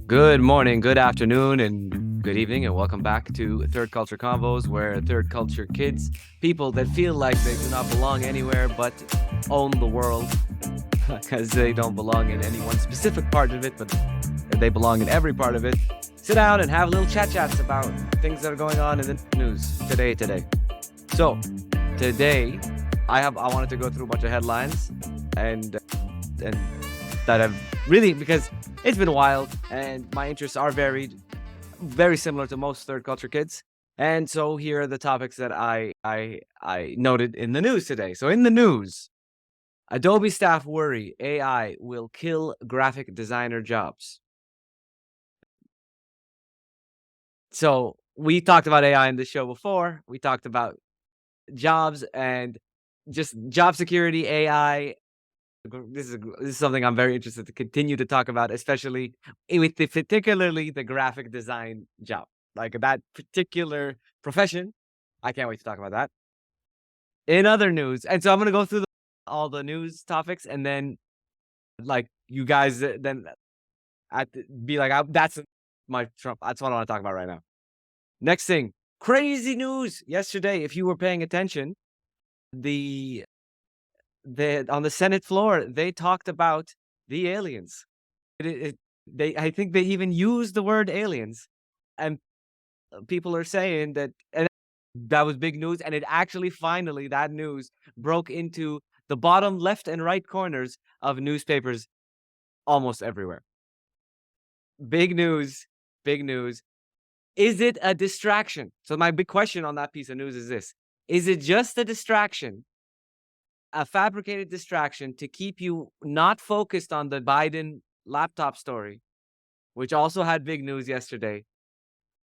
Good morning, good afternoon, and good evening, and welcome back to Third Culture Convos, where third culture kids, people that feel like they do not belong anywhere but own the world because they don't belong in any one specific part of it, but they belong in every part of it, sit down and have little chats about things that are going on in the news today. So today, I wanted to go through a bunch of headlines and that have really, because it's been wild and my interests are varied, very similar to most third culture kids. And so here are the topics that I noted in the news today. So in the news, Adobe staff worry AI will kill graphic designer jobs. So we talked about AI in the show before. We talked about jobs and just job security, AI. This is something I'm very interested to continue to talk about, especially particularly the graphic design job, like that particular profession. I can't wait to talk about that. In other news, and so I'm gonna go through all the news topics, and then like you guys, then be like, that's my Trump. That's what I want to talk about right now. Next thing, crazy news yesterday. If you were paying attention, the on the Senate floor, they talked about the aliens. I think they even used the word aliens, and people are saying that, and that was big news. And it actually finally, that news broke into the bottom left and right corners of newspapers almost everywhere. Big news, big news. Is it a distraction? So my big question on that piece of news is this: is it just a distraction? A fabricated distraction to keep you not focused on the Biden laptop story, which also had big news yesterday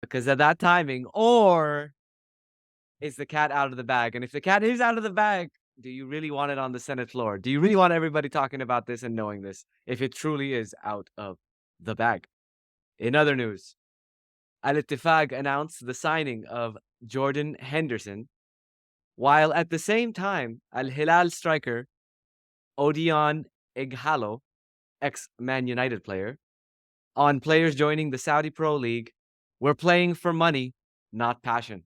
because of that timing, or is the cat out of the bag? And if the cat is out of the bag, do you really want it on the Senate floor? Do you really want everybody talking about this and knowing this if it truly is out of the bag? In other news, Ettifaq announced the signing of Jordan Henderson, while at the same time, Al Hilal striker Odion Ighalo, ex-Man United player, on players joining the Saudi Pro League, we're playing for money, not passion.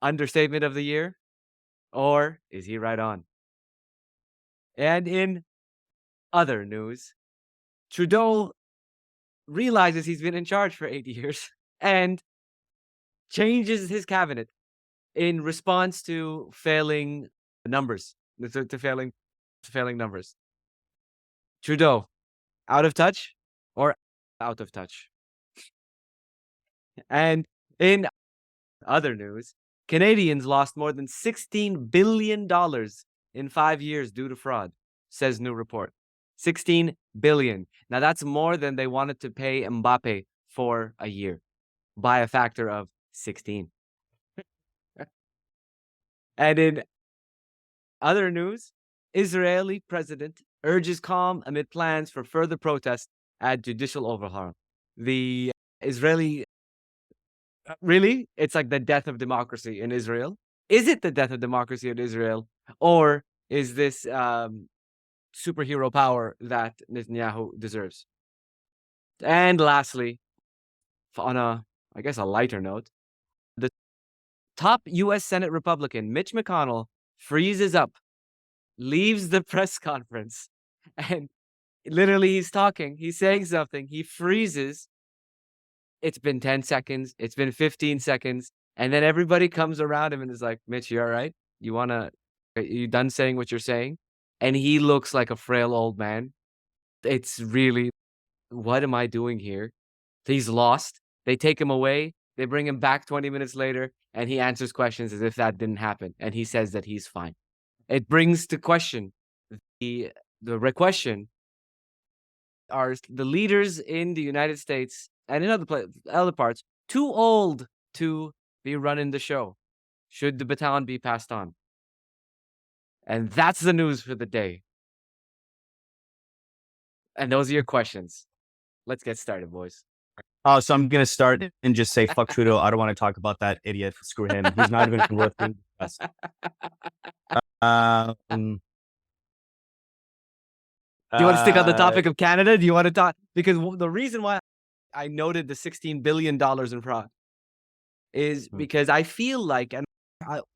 Understatement of the year? Or is he right on? And in other news, Trudeau realizes he's been in charge for 8 years and changes his cabinet in response to failing numbers, to failing numbers. Trudeau, out of touch or out of touch? And in other news, Canadians lost more than $16 billion in 5 years due to fraud, says new report. 16 billion. Now that's more than they wanted to pay Mbappe for a year by a factor of 16. And in other news, Israeli president urges calm amid plans for further protests at judicial overhaul. The Israeli really? It's like the death of democracy in Israel. Is it the death of democracy in Israel? Or is this superhero power that Netanyahu deserves? And lastly, on I guess, a lighter note, the top U.S. Senate Republican, Mitch McConnell, freezes up, leaves the press conference, and literally he's talking, he's saying something, he freezes. It's been 10 seconds, it's been 15 seconds, and then everybody comes around him and is like, Mitch, you all right? You done saying what you're saying? And he looks like a frail old man. It's really, what am I doing here? He's lost. They take him away. They bring him back 20 minutes later, and he answers questions as if that didn't happen. And he says that he's fine. It brings to question the question: are the leaders in the United States and in other parts too old to be running the show? Should the baton be passed on? And that's the news for the day. And those are your questions. Let's get started, boys. Oh, so I'm gonna start and just say fuck Trudeau. I don't want to talk about that idiot. Screw him. He's not even worth being discussed. Do you want to stick on the Uh, topic of Canada? Do you want to talk? Because the reason why I noted the $16 billion in fraud is hmm. because I feel like, and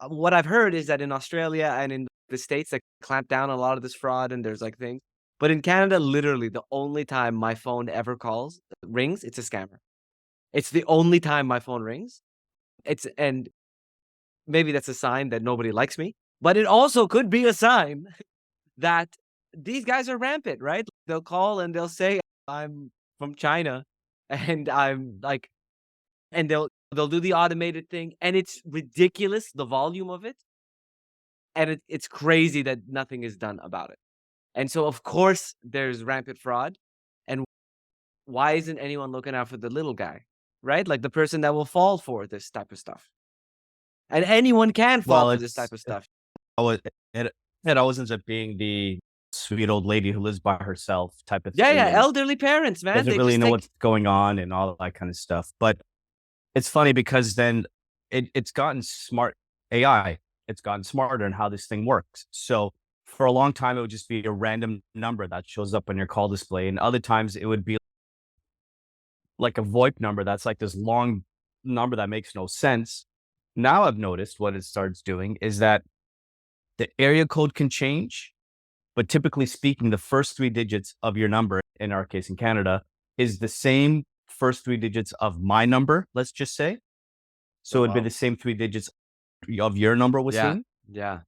what I've heard is that in Australia and in the States, they clamp down on a lot of this fraud and there's like things. But in Canada, literally the only time my phone ever rings, it's a scammer. It's the only time my phone rings. And maybe that's a sign that nobody likes me, but it also could be a sign that these guys are rampant, right? They'll call and they'll say, "I'm from China," and I'm like, and they'll do the automated thing, and it's ridiculous the volume of it, and it's crazy that nothing is done about it. And so, of course, there's rampant fraud, and why isn't anyone looking out for the little guy, right? Like the person that will fall for this type of stuff, and anyone can fall Well, for this type of stuff. it, it, it always ends up being the sweet old lady who lives by herself type of Yeah, yeah, thing and elderly parents, man, doesn't they really just know take. what's going on and all that kind of stuff. But it's funny because then it's gotten smart AI. It's gotten smarter in how this thing works. So for a long time, it would just be a random number that shows up on your call display. And other times it would be like a VoIP number that's like this long number that makes no sense. Now I've noticed what it starts doing is that the area code can change, but typically speaking, the first three digits of your number, in our case in Canada, is the same first three digits of my number, let's just say. Oh, So it'd be wow. the same three digits of your number was Yeah, seen. yeah.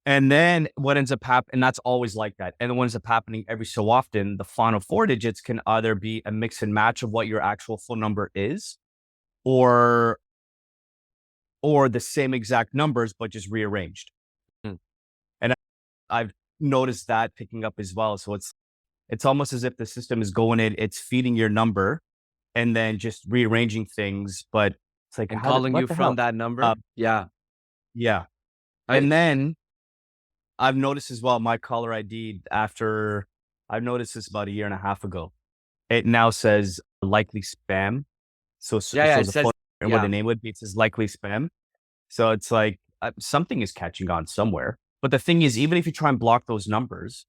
And then what ends up happening, and that's always like that. And what ends up happening every so often, the final four digits can either be a mix and match of what your actual phone number is, or the same exact numbers, but just rearranged. Mm. And I've noticed that picking up as well. So it's almost as if the system is going in, it's feeding your number and then just rearranging things. But it's like, And calling what you the from hell? that number? Yeah. Yeah. I And then I've noticed as well my caller ID after I've noticed this about a year and a half ago. It now says likely spam. So Yeah, it yeah, shows it a says phone and what the yeah. name would be. It says likely spam. So it's like something is catching on somewhere. But the thing is, even if you try and block those numbers,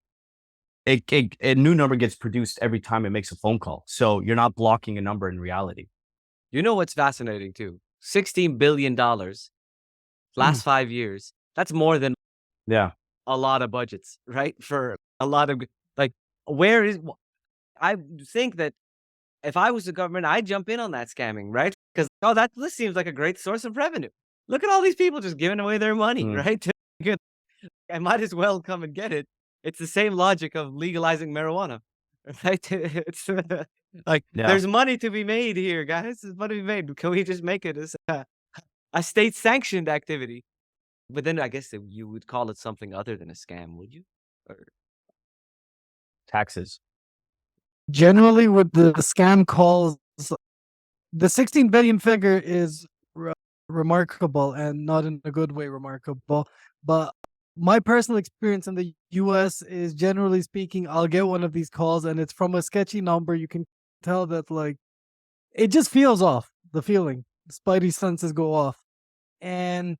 a new number gets produced every time it makes a phone call. So you're not blocking a number in reality. You know what's fascinating too? $16 billion last 5 years. That's more than Yeah. a lot of budgets, right? For a lot of like, where is I think that if I was the government, I'd jump in on that scamming, right? Because, oh, this seems like a great source of revenue. Look at all these people just giving away their money, Mm. right? Good. I might as well come and get it. It's the same logic of legalizing marijuana, right? It's like Yeah. there's money to be made here, guys. There's money to be made. Can we just make it as a state sanctioned activity? But then I guess that you would call it something other than a scam, would you? Or Taxes. Generally, with the scam calls, the 16 billion figure is remarkable and not in a good way remarkable. But my personal experience in the US is generally speaking, I'll get one of these calls and it's from a sketchy number. You can tell that, like, it just feels off. The feeling, the spidey senses go off. And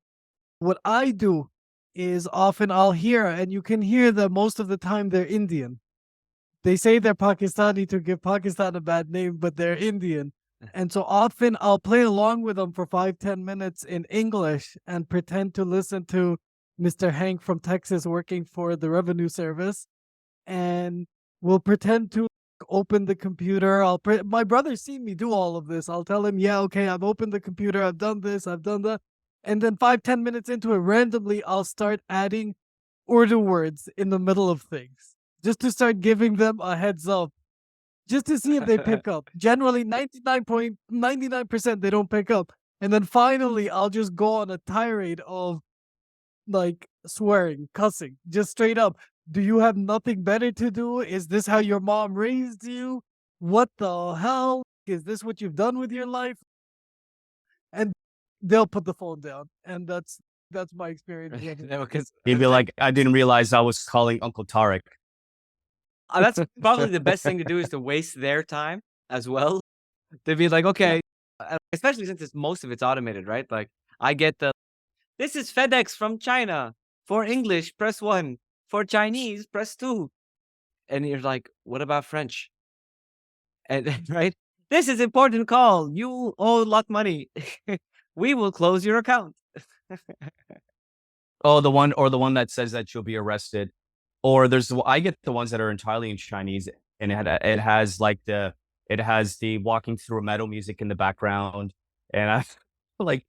what I do is often I'll hear, and you can hear that most of the time they're Indian. They say they're Pakistani to give Pakistan a bad name, but they're Indian. And so often I'll play along with them for 5-10 minutes in English and pretend to listen to Mr. Hank from Texas working for the Revenue Service. And we'll pretend to open the computer. My brother's seen me do all of this. I'll tell him, yeah, okay, I've opened the computer. I've done this. I've done that. And then 5-10 minutes into it, randomly, I'll start adding Urdu words in the middle of things, just to start giving them a heads up, just to see if they pick up. Generally, 99.99% they don't pick up. And then finally, I'll just go on a tirade of, like, swearing, cussing, just straight up. Do you have nothing better to do? Is this how your mom raised you? What the hell? Is this what you've done with your life? And they'll put the phone down. And that's my experience with it. no, because He'd be like, I didn't realize I was calling Uncle Tarek. that's probably the best thing to do is to waste their time as well. To be like, Yeah. okay, especially since most of it's automated, right? Like I get this is FedEx from China. For English, press 1. For Chinese, press 2. and you're like, "What about French?" And right? "This is important call. You owe a lot money. We will close your account." Oh, the one that says that you'll be arrested, or I get the ones that are entirely in Chinese, and it has the walking through metal music in the background, and I like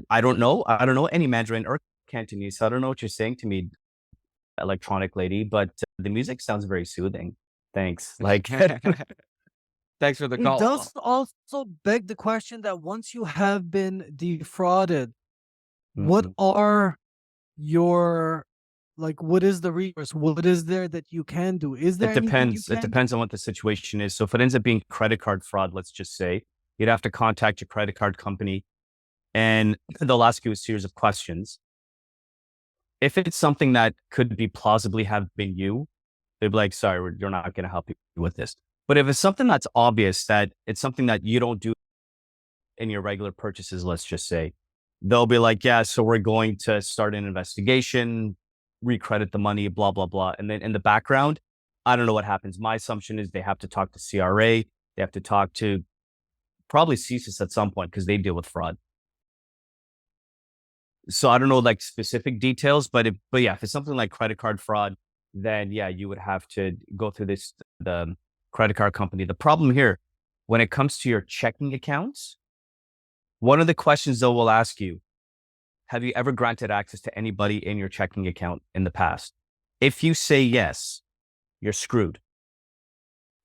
I don't know any Mandarin or Cantonese, so I don't know what you're saying to me, electronic lady, but the music sounds very soothing. Thanks. Like, Thanks for the It call. does also beg the question that once you have been defrauded, what mhm. are your like what is the recourse? What is there that you can do? Is there It anything you depends. It can do? depends on what the situation is. So if it ends up being credit card fraud, let's just say, you'd have to contact your credit card company and they'll ask you a series of questions. If it's something that could be plausibly have been you, they'd be like, sorry, you're not going to help you with this. But if it's something that's obvious that it's something that you don't do in your regular purchases, let's just say, they'll be like, yeah, so we're going to start an investigation, recredit the money, blah, blah, blah. And then in the background, I don't know what happens. My assumption is they have to talk to CRA. They have to talk to probably CSIS at some point because they deal with fraud. So I don't know like specific details, but yeah, if it's something like credit card fraud, then yeah, you would have to go through the credit card company. The problem here, when it comes to your checking accounts, one of the questions they will ask you, have you ever granted access to anybody in your checking account in the past? If you say yes, you're screwed.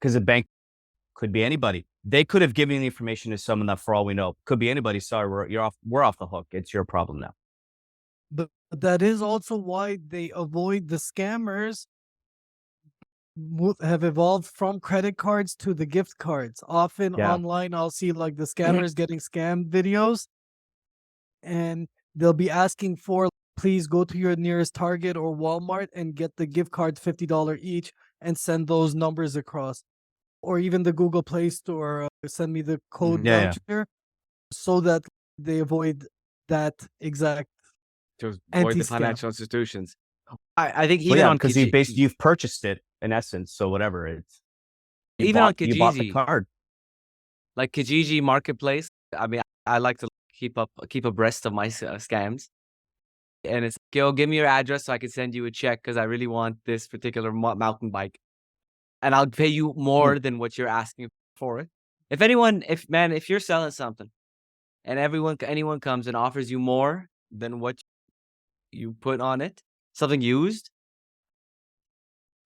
Because a bank could be anybody. They could have given the information to someone that, for all we know, could be anybody. Sorry, we're off the hook. It's your problem now. But that is also why they avoid the scammers have evolved from credit cards to the gift cards. Often Yeah. online, I'll see like the scammers getting scammed videos, and they'll be asking for, please go to your nearest Target or Walmart and get the gift cards $50 each and send those numbers across. Or even the Google Play Store, send me the code Yeah. voucher so that they avoid that exact To avoid the anti-scam. financial institutions. I think Well, even yeah, on because you've purchased it in essence. So whatever it's, even on you bought the Kijiji, card. like Kijiji Marketplace, I mean, I like to keep abreast of my scams. And it's, "Yo, give me your address so I can send you a check because I really want this particular mountain bike, and I'll pay you more than what you're asking for it." If you're selling something and anyone comes and offers you more than what you put on it, something used,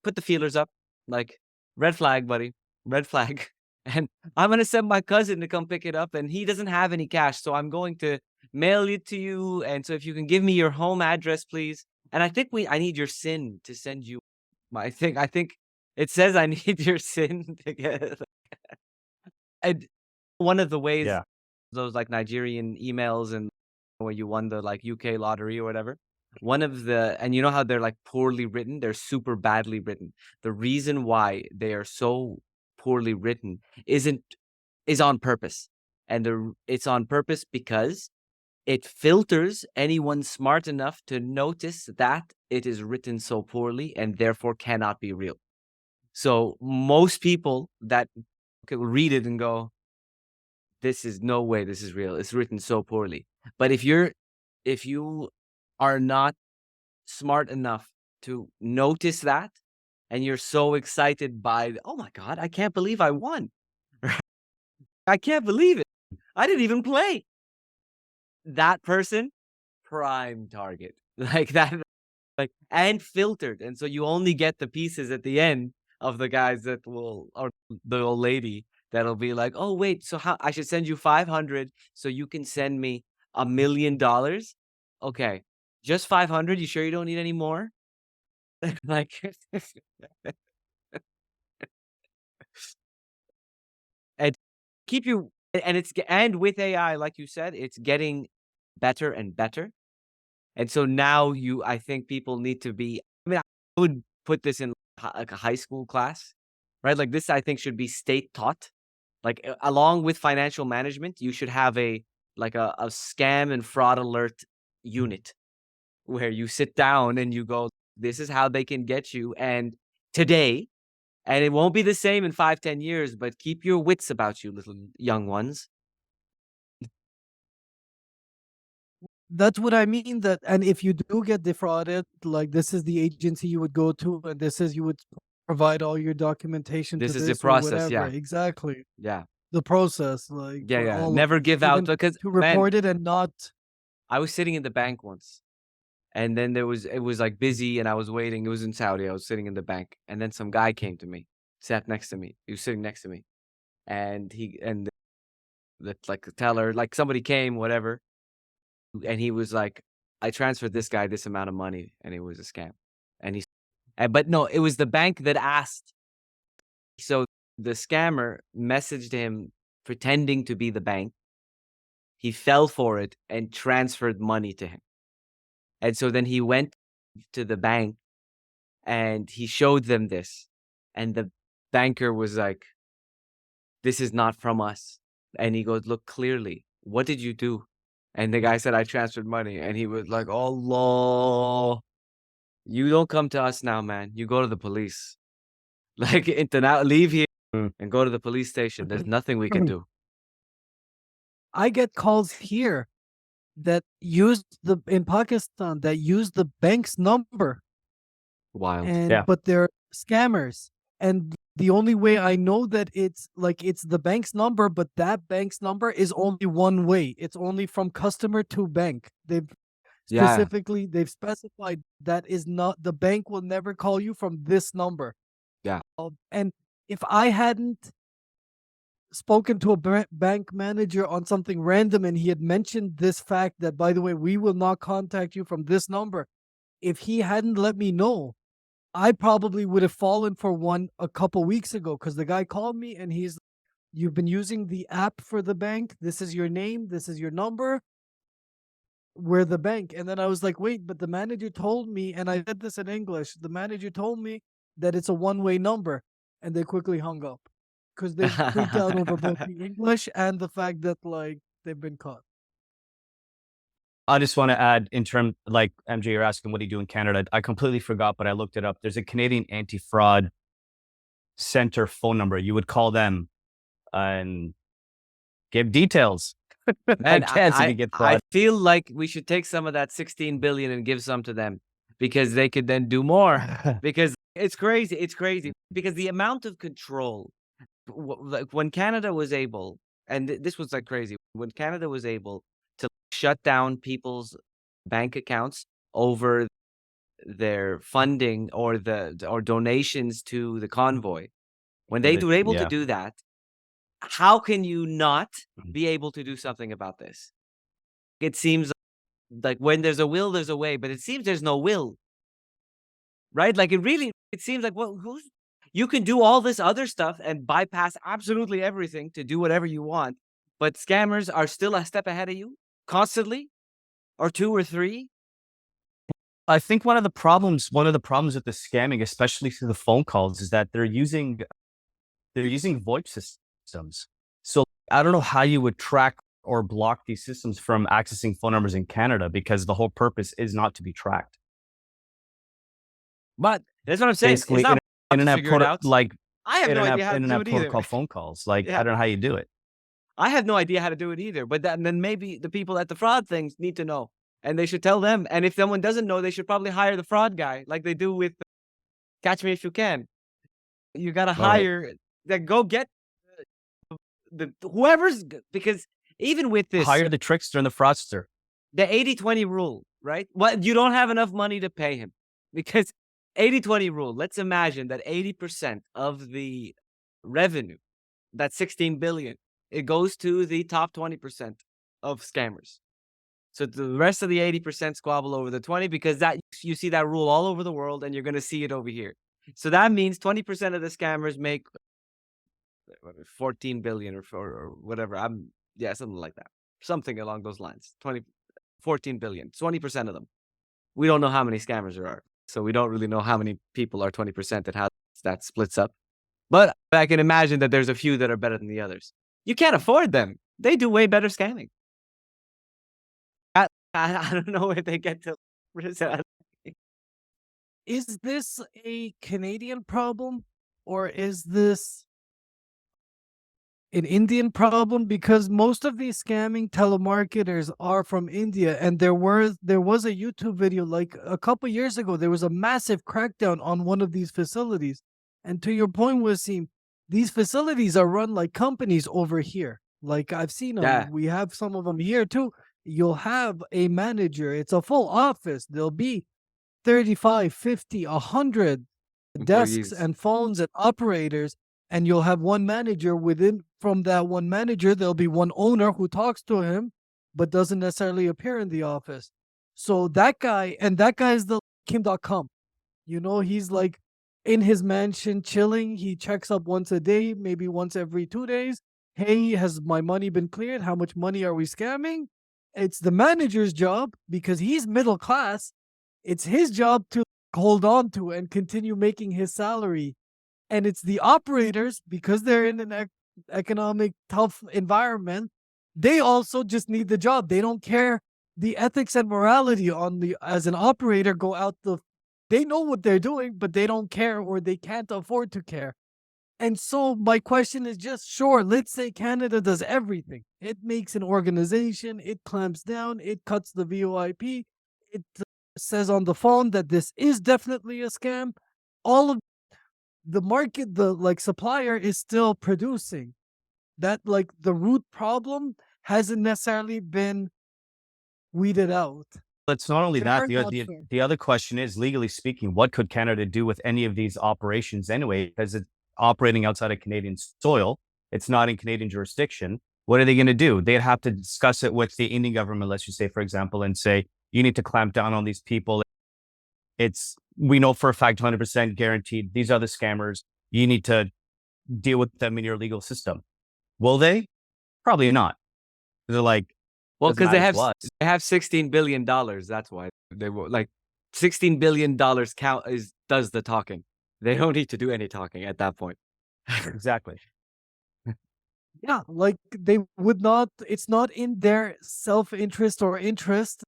put the feelers up, like, "Red flag, buddy, red flag." And I'm gonna send my cousin to come pick it up, and he doesn't have any cash, so I'm going to mail it to you, and so if you can give me your home address, please. And I need your SIN to send you my thing. I think it says I need your SIN to get and one of the ways Yeah. those, like, Nigerian emails and where you won the, like, UK lottery or whatever, one of the and you know how they're, like, poorly written? They're super badly written. The reason why they are so poorly written isn't is on purpose, and it's on purpose because it filters anyone smart enough to notice that it is written so poorly and therefore cannot be real. So, most people that could read it and go, "This is no way this is real. It's written so poorly." But if you are not smart enough to notice that, and you're so excited by, "Oh my god, I can't believe I won. I can't believe it. I didn't even play." That person, prime target. Like that, like, and filtered, and so you only get the pieces at the end of the guys that will or the old lady that'll be like, "Oh, wait, so how I should send you 500 so you can send me $1,000,000? Okay, just 500? You sure you don't need any more?" Like, and keep you and and with AI, like you said, it's getting better and better. And so now I think people need to be I mean, I would put this in like a high school class, right? Like this, I think should be state taught. Like along with financial management, you should have a scam and fraud alert unit where you sit down and you go, this is how they can get you. And today And it won't be the same in 5, 10 years, but keep your wits about you, little young ones. That's what I mean. That, and if you do get defrauded, like, this is the agency you would go to, and this is, you would provide all your documentation This to is the this or process, whatever. yeah. Exactly. Yeah. The process, like, Yeah, for yeah. all of Never it. give Even out, because, to man, report it and not. I was sitting in the bank once, and then it was like busy, and I was waiting. It was in Saudi. I was sitting in the bank, and then some guy came to me, sat next to me. He was sitting next to me, and the like the teller, like somebody came, whatever, and he was like, "I transferred this guy this amount of money, and it was a scam." And but no, it was the bank that asked. So the scammer messaged him pretending to be the bank. He fell for it and transferred money to him. And so then he went to the bank and he showed them this. And the banker was like, "This is not from us." And he goes, "Look clearly. What did you do?" And the guy said, "I transferred money." And he was like, "Allah, you don't come to us now, man. You go to the police. Like, now leave here and go to the police station. There's nothing we can do." I get calls here that in Pakistan, that use the bank's number, Wild. and Yeah. but they're scammers. And the only way I know that it's the bank's number, but that bank's number is only one way. It's only from customer to bank. They've Yeah. specified that is not, the bank will never call you from this number. Yeah. And if I hadn't spoken to a bank manager on something random and he had mentioned this fact that, by the way, we will not contact you from this number, if he hadn't let me know, I probably would have fallen for one a couple weeks ago, because the guy called me and "You've been using the app for the bank. This is your name. This is your number. We're the bank." And then I was like, "Wait, but the manager told me," and I said this in English, "the manager told me that it's a one-way number." And they quickly hung up because they freaked out over both the English and the fact that, like, they've been caught. I just want to add, in terms, like MJ, you're asking what do you do in Canada? I completely forgot, but I looked it up. There's a Canadian anti-fraud center phone number. You would call them and give details. I Man, guess if you get fraud. I feel like we should take some of that 16 billion and give some to them, because they could then do more. Because it's crazy. It's crazy because the amount of control, like when Canada was able, and this was like crazy, when Canada was able to shut down people's bank accounts over their funding or donations to the convoy, when they were able to do that, how can you not be able to do something about this? It seems like when there's a will, there's a way, but it seems there's no will, right? Like it seems like, well, you can do all this other stuff and bypass absolutely everything to do whatever you want, but scammers are still a step ahead of you constantly, or two or three. I think one of the problems with the scamming, especially through the phone calls, is that they're using VoIP systems. So I don't know how you would track or block these systems from accessing phone numbers in Canada, because the whole purpose is not to be tracked. But that's what I'm saying. Basically, it's not internet figure it out. like I have no idea how to do internet it either. protocol phone calls. Like, Yeah. I don't know how you do it. I have no idea how to do it either. But then maybe the people at the fraud things need to know, and they should tell them. And if someone doesn't know, they should probably hire the fraud guy, like they do with Catch Me If You Can. You got to hire, go get the whoever's, because even with this, Hire the trickster and the fraudster. the 80-20 rule, right? Well, you don't have enough money to pay him, because 80-20 rule. Let's imagine that 80% of the revenue, that's 16 billion, it goes to the top 20% of scammers. So the rest of the 80% squabble over the 20, because that you see that rule all over the world, and you're going to see it over here. So that means 20% of the scammers make 14 billion or whatever. Something like that. Something along those lines. 14 billion. 20% of them. We don't know how many scammers there are. So we don't really know how many people are 20% and how that splits up. But I can imagine that there's a few that are better than the others. You can't afford them. They do way better scamming. I don't know if they get to. Is this a Canadian problem? or is this an Indian problem? Because most of these scamming telemarketers are from India, and there was a YouTube video like a couple years ago. There was a massive crackdown on one of these facilities, and to your point, Wasim, these facilities are run like companies over here. Like I've seen them. Yeah, We have some of them here too. You'll have a manager. It's a full office. There'll be 35, 50, 100 desks employees. and phones and operators, and you'll have one manager. From that one manager, there'll be one owner who talks to him but doesn't necessarily appear in the office. So that guy, and that guy is the Kim.com. He's like in his mansion chilling. He checks up once a day, maybe once every 2 days. Hey, has my money been cleared? How much money are we scamming? It's the manager's job, because he's middle class. It's his job to hold on to and continue making his salary. And it's the operators, because they're in an economic tough environment. They also just need the job. They don't care the ethics and morality as an operator go out they know what they're doing, but they don't care, or they can't afford to care. And so my question is just, sure, let's say Canada does everything. It makes an organization, it clamps down, it cuts the VoIP, it says on the phone that this is definitely a scam. All of the market, the supplier is still producing. That the root problem hasn't necessarily been weeded out. It's not only that. Fair, not fair. The other question is, legally speaking, what could Canada do with any of these operations anyway? Because it's operating outside of Canadian soil. It's not in Canadian jurisdiction. What are they going to do? They'd have to discuss it with the Indian government, let's just say, for example, and say, you need to clamp down on these people. We know for a fact, 100% guaranteed, these are the scammers. You need to deal with them in your legal system. Will they? Probably not. They're like, Well, doesn't because they matter to us. have $16 billion. That's why they were like $16 billion does the talking. They don't need to do any talking at that point. Exactly. Yeah, they would not, it's not in their self-interest or interest.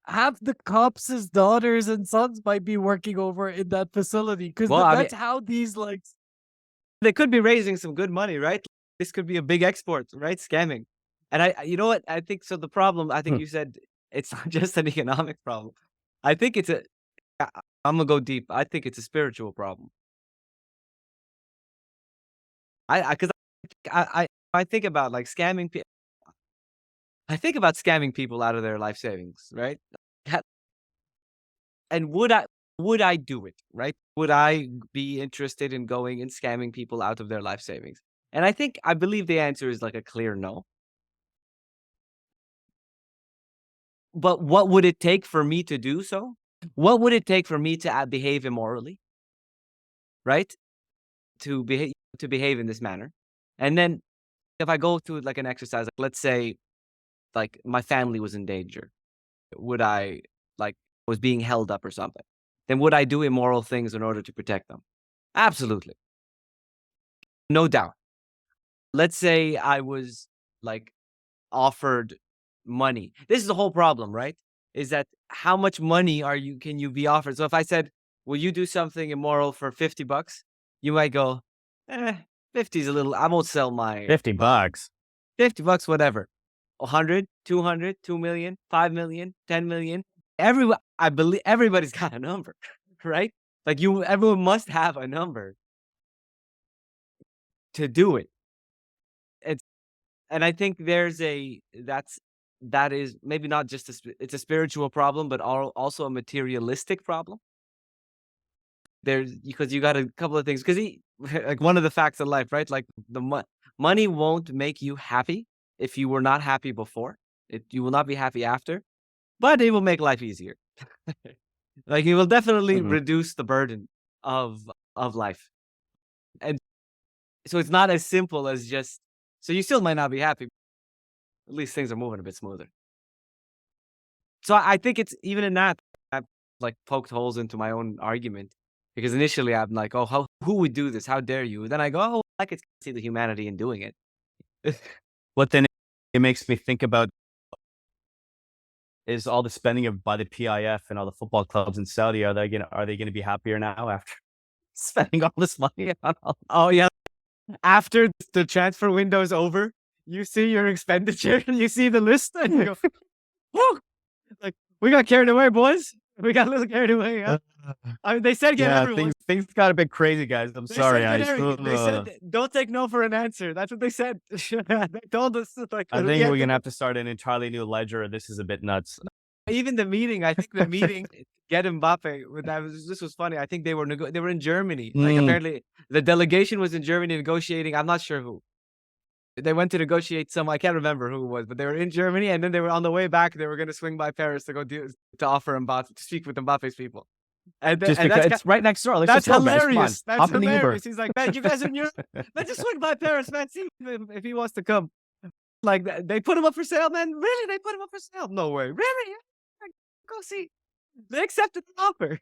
Half the cops' daughters and sons might be working over in that facility, because Well, I that's mean, how these they could be raising some good money, right? This could be a big export, right? Scamming. And you know what? I think so. The problem, I think you said it's not just an economic problem. I think I'm gonna go deep. I think it's a spiritual problem. Because I think about scamming people. I think about scamming people out of their life savings, right? Ha- And would I do it, right? Would I be interested in going and scamming people out of their life savings? And I believe the answer is a clear no. But what would it take for me to do so? What would it take for me to behave immorally, right? To behave in this manner. And then if I go through an exercise, let's say my family was in danger, would I was being held up or something? Then would I do immoral things in order to protect them? Absolutely. No doubt. Let's say I was offered money. This is the whole problem, right? Is that how much money can you be offered? So if I said, "Will you do something immoral for $50?" You might go, 50 is a little. I won't sell my $50. $50, whatever. 100, 200, 2 million, 5 million, 10 million. I believe everybody's got a number, right? Everyone must have a number to do it. And I think that is maybe not just it's a spiritual problem, but also a materialistic problem. Because you got a couple of things. Because one of the facts of life, right? Money won't make you happy if you were not happy before. You will not be happy after, but it will make life easier. It will definitely Mhm. reduce the burden of life. And so it's not as simple as just. So you still might not be happy. At least things are moving a bit smoother. So I think it's even in that I've poked holes into my own argument, because initially I'm like, oh, who would do this? How dare you? Then I go, oh, I could see the humanity in doing it. What then it makes me think about is all the spending by the PIF and all the football clubs in Saudi. Are they gonna be happier now after spending all this money on all. Oh yeah. After the transfer window is over, you see your expenditure, you see the list, and you go, "Whoa!" Like, we got carried away, boys. We got a little carried away. Huh? I mean, they said get Yeah, everyone. things got a bit crazy, guys. I'm They sorry. said, I get every- they said don't take no for an answer. That's what they said. They told us like. I think yeah, we're gonna have to start an entirely new ledger. This is a bit nuts. even the meeting. I think the meeting get Mbappe. This was funny. I think they were they were in Germany. Like apparently the delegation was in Germany negotiating. I'm not sure who. They went to negotiate some. I can't remember who it was, but they were in Germany, and then they were on the way back. They were going to swing by Paris to go to offer Mbappe to speak with Mbappe's people. And, Just and because that's it's right next door. Let's that's just go, guys. Come on. hilarious. That's Hop in the Uber. hilarious. He's like, man, you guys are in Europe. Let's just swing by Paris, man. See if he wants to come. Like they put him up for sale, man. Really? They put him up for sale? No way. Really? Yeah. Go see. They accepted the offer.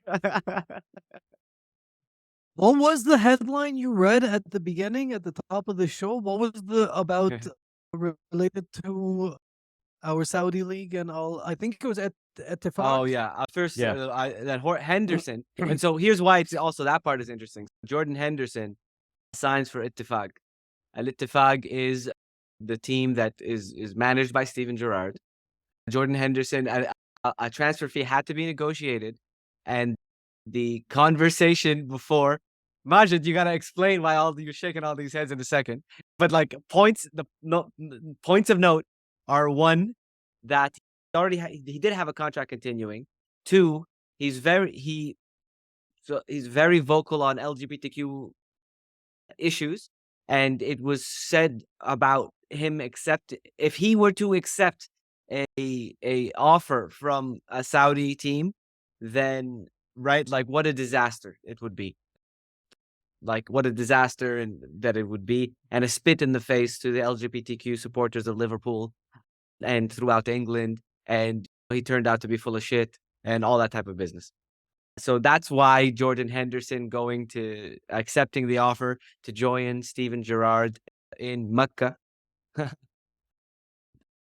What was the headline you read at the beginning, at the top of the show? What was the about related to our Saudi league and all? I think it was at Ettifaq. Oh yeah, first Yeah. Henderson, and so here's why it's also that part is interesting. Jordan Henderson signs for Ettifaq. Ettifaq is the team that is managed by Steven Gerrard. Jordan Henderson, a transfer fee had to be negotiated, and the conversation before. Majid, you gotta explain why you're shaking all these heads in a second. But like points of note are one that he did have a contract continuing. Two, he's very vocal on LGBTQ issues, and it was said about him if he were to accept a offer from a Saudi team, then right, like what a disaster it would be. Like what a disaster and that it would be, and a spit in the face to the LGBTQ supporters of Liverpool and throughout England. And he turned out to be full of shit and all that type of business. So that's why Jordan Henderson accepting the offer to join Steven Gerrard in Mecca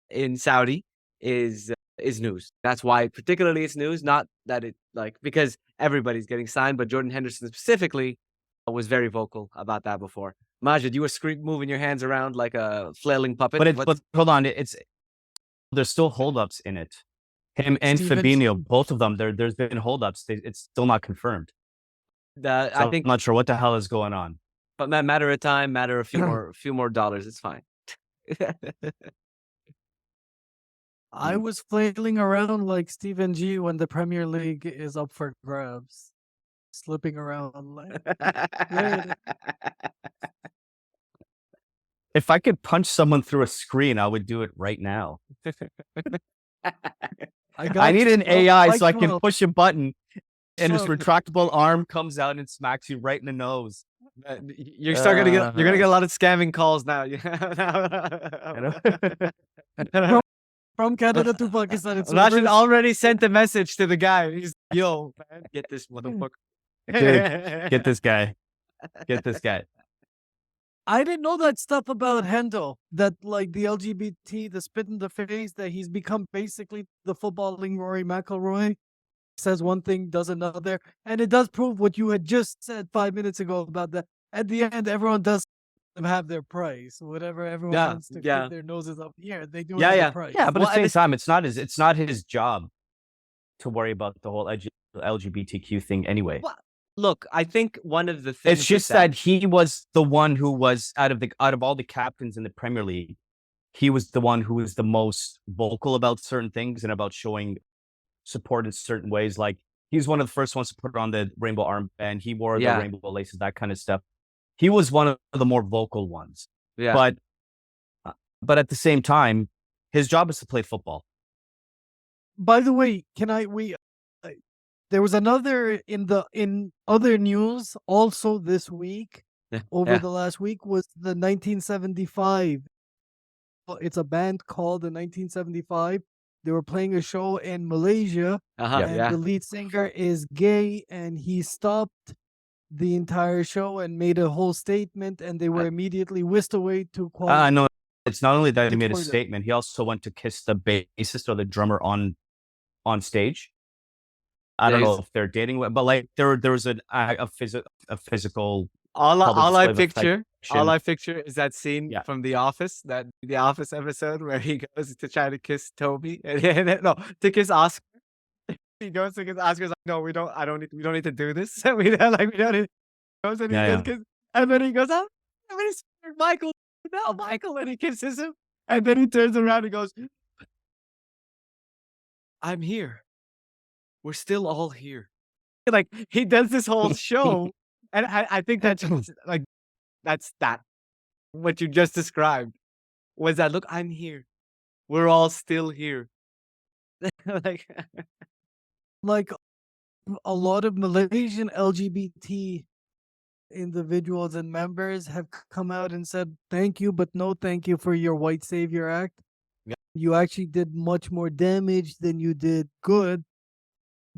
in Saudi is news. That's why particularly it's news, not that it because everybody's getting signed, but Jordan Henderson specifically was very vocal about that before. Majid, you were moving your hands around like a flailing puppet. But hold on, there's still holdups in it. Him and Fabinho, both of them, there's been holdups. It's still not confirmed. I think I'm not sure what the hell is going on. But matter of time, matter a few more dollars. It's fine. I was flailing around like Stephen G when the Premier League is up for grabs. Slipping around like if I could punch someone through a screen, I would do it right now. I need an AI so I can push a button and this retractable arm comes out and smacks you right in the nose. You're gonna get a lot of scamming calls now. From Canada to Pakistan. Rashid already sent a message to the guy. He's yo, man, get this motherfucker. Dude, get this guy. Get this guy. I didn't know that stuff about Hendo. That like the LGBT, the spit in the face, that he's become basically the footballing Rory McIlroy. Says one thing, does another. And it does prove what you had just said 5 minutes ago about that. At the end, everyone does have their price. Whatever everyone wants to keep their noses up here, they do have their price. Yeah, but at the same time, it's not his job to worry about the whole LGBTQ thing anyway. Well, look, I think one of the things it's just that he was the one who was out of all the captains in the Premier League, he was the one who was the most vocal about certain things and about showing support in certain ways. Like he was one of the first ones to put on the rainbow armband. He wore the rainbow laces, that kind of stuff. He was one of the more vocal ones. Yeah. But at the same time, his job is to play football. By the way, there was another in other news also this week. Over the last week was the 1975. It's a band called the 1975. They were playing a show in Malaysia, and the lead singer is gay, and he stopped the entire show and made a whole statement, and they were immediately whisked away to quality. No, it's not only that he made a statement, he also went to kiss the bassist or the drummer on stage. I don't know There's if they're dating, but like there was a physical all public all I display of picture. All affection. I picture is that scene Yeah. from The Office, that The Office episode where he goes to try to kiss Toby, and no, to kiss Oscar. He goes to kiss Oscar's like, no, we don't. I don't need. We don't need to do this. We don't like. We don't need. Goes and he Yeah, goes yeah. kiss, and then he goes, oh, I'm really scared, Michael. No, Michael, and he kisses him, and then he turns around and goes, I'm here. We're still all here. Like he does this whole show, and I think that's like that's that what you just described was that look, I'm here. We're all still here. Like Like a lot of Malaysian LGBT individuals and members have come out and said thank you, but no thank you for your white savior act. Yeah. You actually did much more damage than you did good.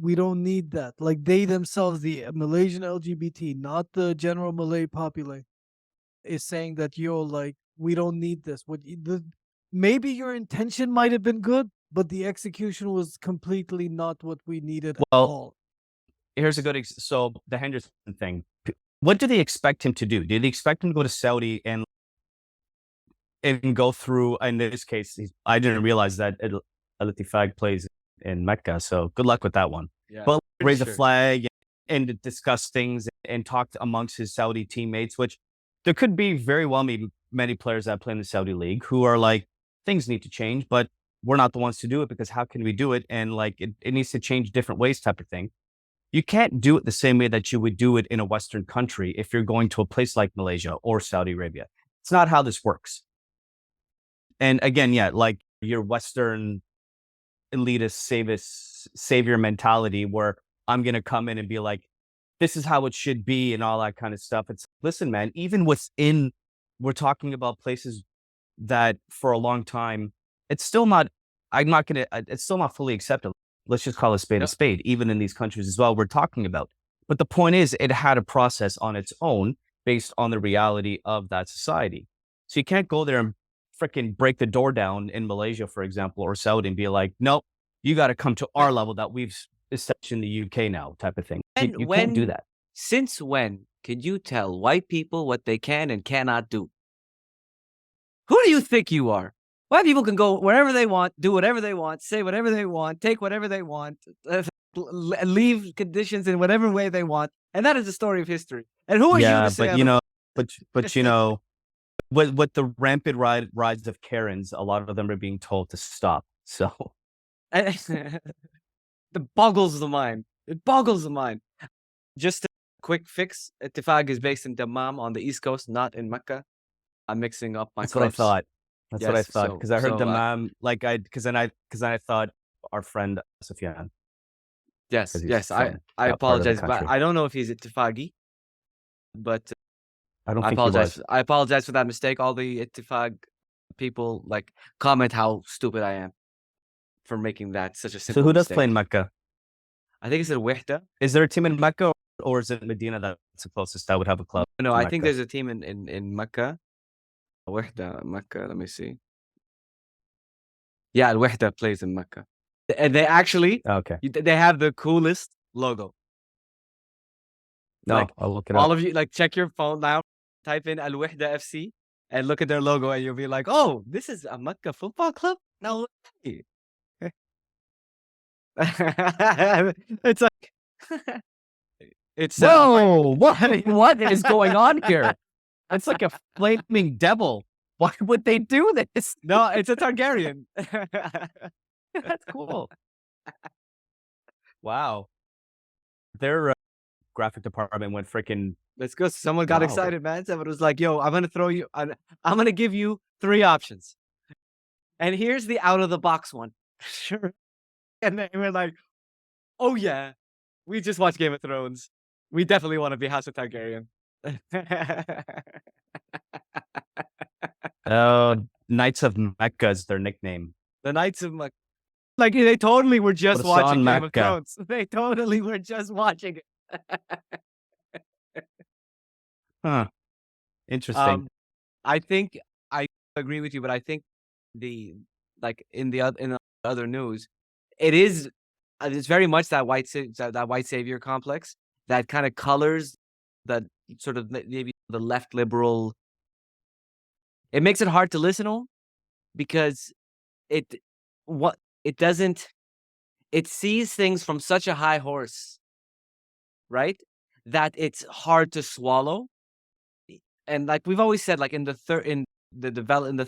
We don't need that. Like they themselves, the Malaysian LGBT, not the general Malay populace, is saying that like we don't need this. Maybe your intention might have been good, but the execution was completely not what we needed at Well, all. here's a good so the Henderson thing. What did they expect him to do? Did they expect him to go to Saudi and go through? In this case, I didn't realize that Ettifaq plays in Mecca. So good luck with that one. yeah, But pretty raise a sure. flag and discuss things and talk amongst his Saudi teammates, which there could be very well maybe many players that play in the Saudi league who are like, things need to change, but we're not the ones to do it because how can we do it? And like it needs to change different ways type of thing. You can't do it the same way that you would do it in a Western country if you're going to a place like Malaysia or Saudi Arabia. It's not how this works. And again, yeah, like your Western elitist savior mentality where I'm going to come in and be like, this is how it should be and all that kind of stuff. It's listen, man, even within, we're talking about places that for a long time, it's still not, it's still not fully accepted. Let's just call a Yep. spade, even in these countries as well, we're talking about. But the point is, it had a process on its own based on the reality of that society. So you can't go there and freaking break the door down in Malaysia, for example, or Saudi and be like, nope, you got to come to our level that we've established in the UK now, type of thing. You can't do that. Since when can you tell white people what they can and cannot do? Who do you think you are? White people can go wherever they want, do whatever they want, say whatever they want, take whatever they want, leave conditions in whatever way they want, and that is the story of history. And who are you to say? But you know, but you know, with the rampant rides of Karens, a lot of them are being told to stop. So it boggles the mind. It boggles the mind. Just a quick fix. Ettifaq is based in Dammam on the East Coast, not in Mecca. I'm mixing up my that's what I clips. thought. That's what I Yes, thought because I heard so, the mom like because then I thought our friend Sufyan. yes, 'Cause he's yes. I from that part of the apologize, but country. I don't know if he's Ettifaqi. But I don't I think he apologize. was. I apologize for that mistake. All the Ettifaq people like comment how stupid I am for making that such a So simple who does mistake. play in Mecca? I think it's a Wihda. Is there a team in Mecca or is it Medina that's the closest that would have a club? No, to I think Mecca? there's a team in Mecca. Wihda, Mecca. Let me see. Yeah, Wihda plays in Mecca. And they actually, Okay. they have the coolest logo. No, Like, I'll look it all up. of you, like, check your phone now, type in Al Wihda FC, and look at their logo, and you'll be like, oh, this is a Mecca football club? No way. It's like, it's Whoa! What is going on here? It's like a flaming devil. Why would they do this? no, it's a Targaryen. That's cool. Wow. Their graphic department went freaking. Let's go. Someone got Wow. excited, man. Someone was like, yo, I'm going to give you 3 options. And here's the out of the box one. Sure. And they were like, oh yeah, we just watched Game of Thrones. We definitely want to be House of Targaryen. Knights of Mecca is their nickname. The Knights of Mecca. Like, they totally were just But it's watching on Game of Mecca. Thrones. They totally were just watching it. Huh. Interesting. I think I agree with you, but I think in the other news, it is it's very much that white savior complex that kind of colors that sort of maybe the left liberal. It makes it hard to listen to because it what it doesn't it sees things from such a high horse, right? That it's hard to swallow. And like we've always said, like in the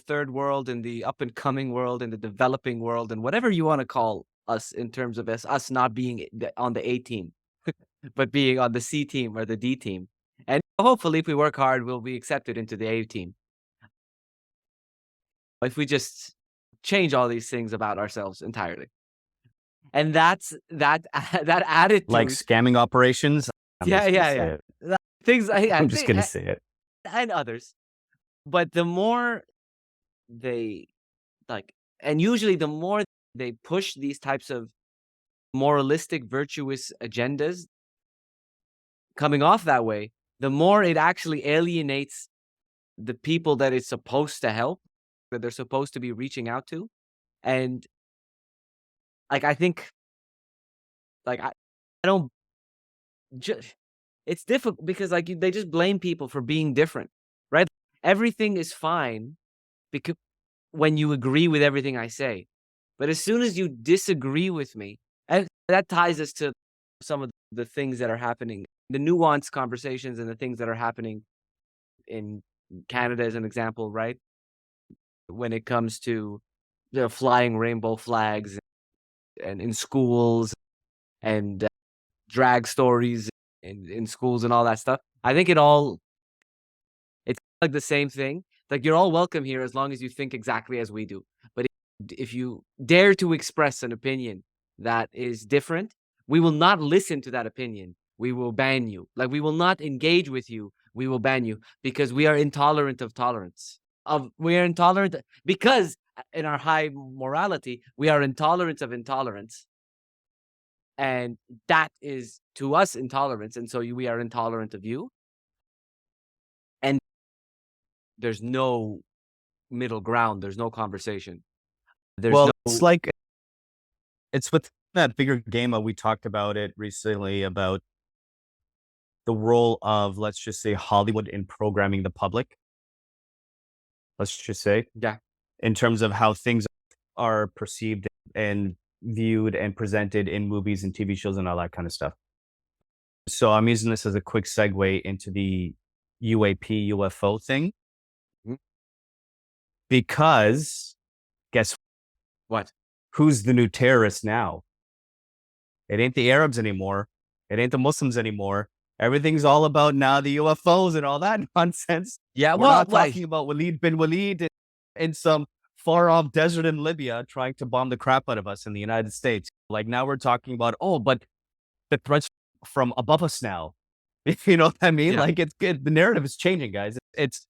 third world, in the up and coming world, in the developing world, and whatever you want to call us in terms of us not being on the A team, but being on the C team or the D team. And hopefully, if we work hard, we'll be accepted into the A team. If we just change all these things about ourselves entirely. And that's that attitude. Like scamming operations. Yeah. Things I'm just gonna say it. And others. But the more they and usually the more they push these types of moralistic, virtuous agendas coming off that way, the more it actually alienates the people that it's supposed to help, that they're supposed to be reaching out to. And I think I don't just, it's difficult because they just blame people for being different, right? Everything is fine because when you agree with everything I say, but as soon as you disagree with me, and that ties us to some of the things that are happening, the nuanced conversations and the things that are happening in Canada as an example, right? When it comes to flying rainbow flags and in schools and drag stories in schools and all that stuff. I think it's like the same thing. Like you're all welcome here as long as you think exactly as we do. But if you dare to express an opinion that is different, we will not listen to that opinion. We will ban you. Like we will not engage with you. We will ban you because we are intolerant of tolerance. We are intolerant because in our high morality, we are intolerant of intolerance. And that is to us intolerance. And so we are intolerant of you. And there's no middle ground. There's no conversation. It's with that bigger game. We talked about it recently about the role of, let's just say, Hollywood in programming the public. Let's just say, yeah, in terms of how things are perceived and viewed and presented in movies and TV shows and all that kind of stuff. So I'm using this as a quick segue into the UFO thing. Mhm. Because guess what? Who's the new terrorist now? It ain't the Arabs anymore. It ain't the Muslims anymore. Everything's all about now the UFOs and all that nonsense. Yeah, we're not talking about Walid bin Walid in some far-off desert in Libya trying to bomb the crap out of us in the United States. Like now we're talking about, but the threats from above us now. You know what I mean? Yeah. Like it's good. The narrative is changing, guys. It's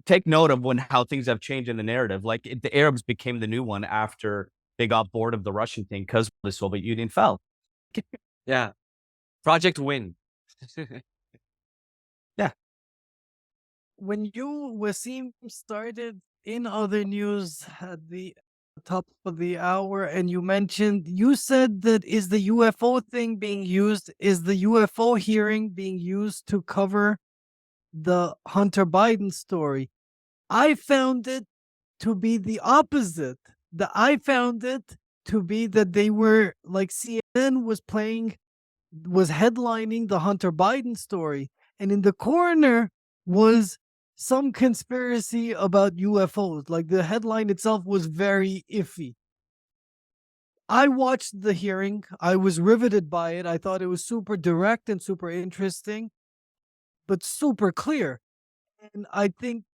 take note of how things have changed in the narrative. Like the Arabs became the new one after they got bored of the Russian thing because the Soviet Union fell. Yeah. Project Win. Yeah. When you, Wasim, started in other news at the top of the hour and you said that is the UFO thing being used, is the UFO hearing being used to cover the Hunter Biden story? I found it to be the opposite. I found it to be that they were like CNN was headlining the Hunter Biden story, and in the corner was some conspiracy about UFOs. Like the headline itself was very iffy. I watched the hearing. I was riveted by it. I thought it was super direct and super interesting, but super clear. And I think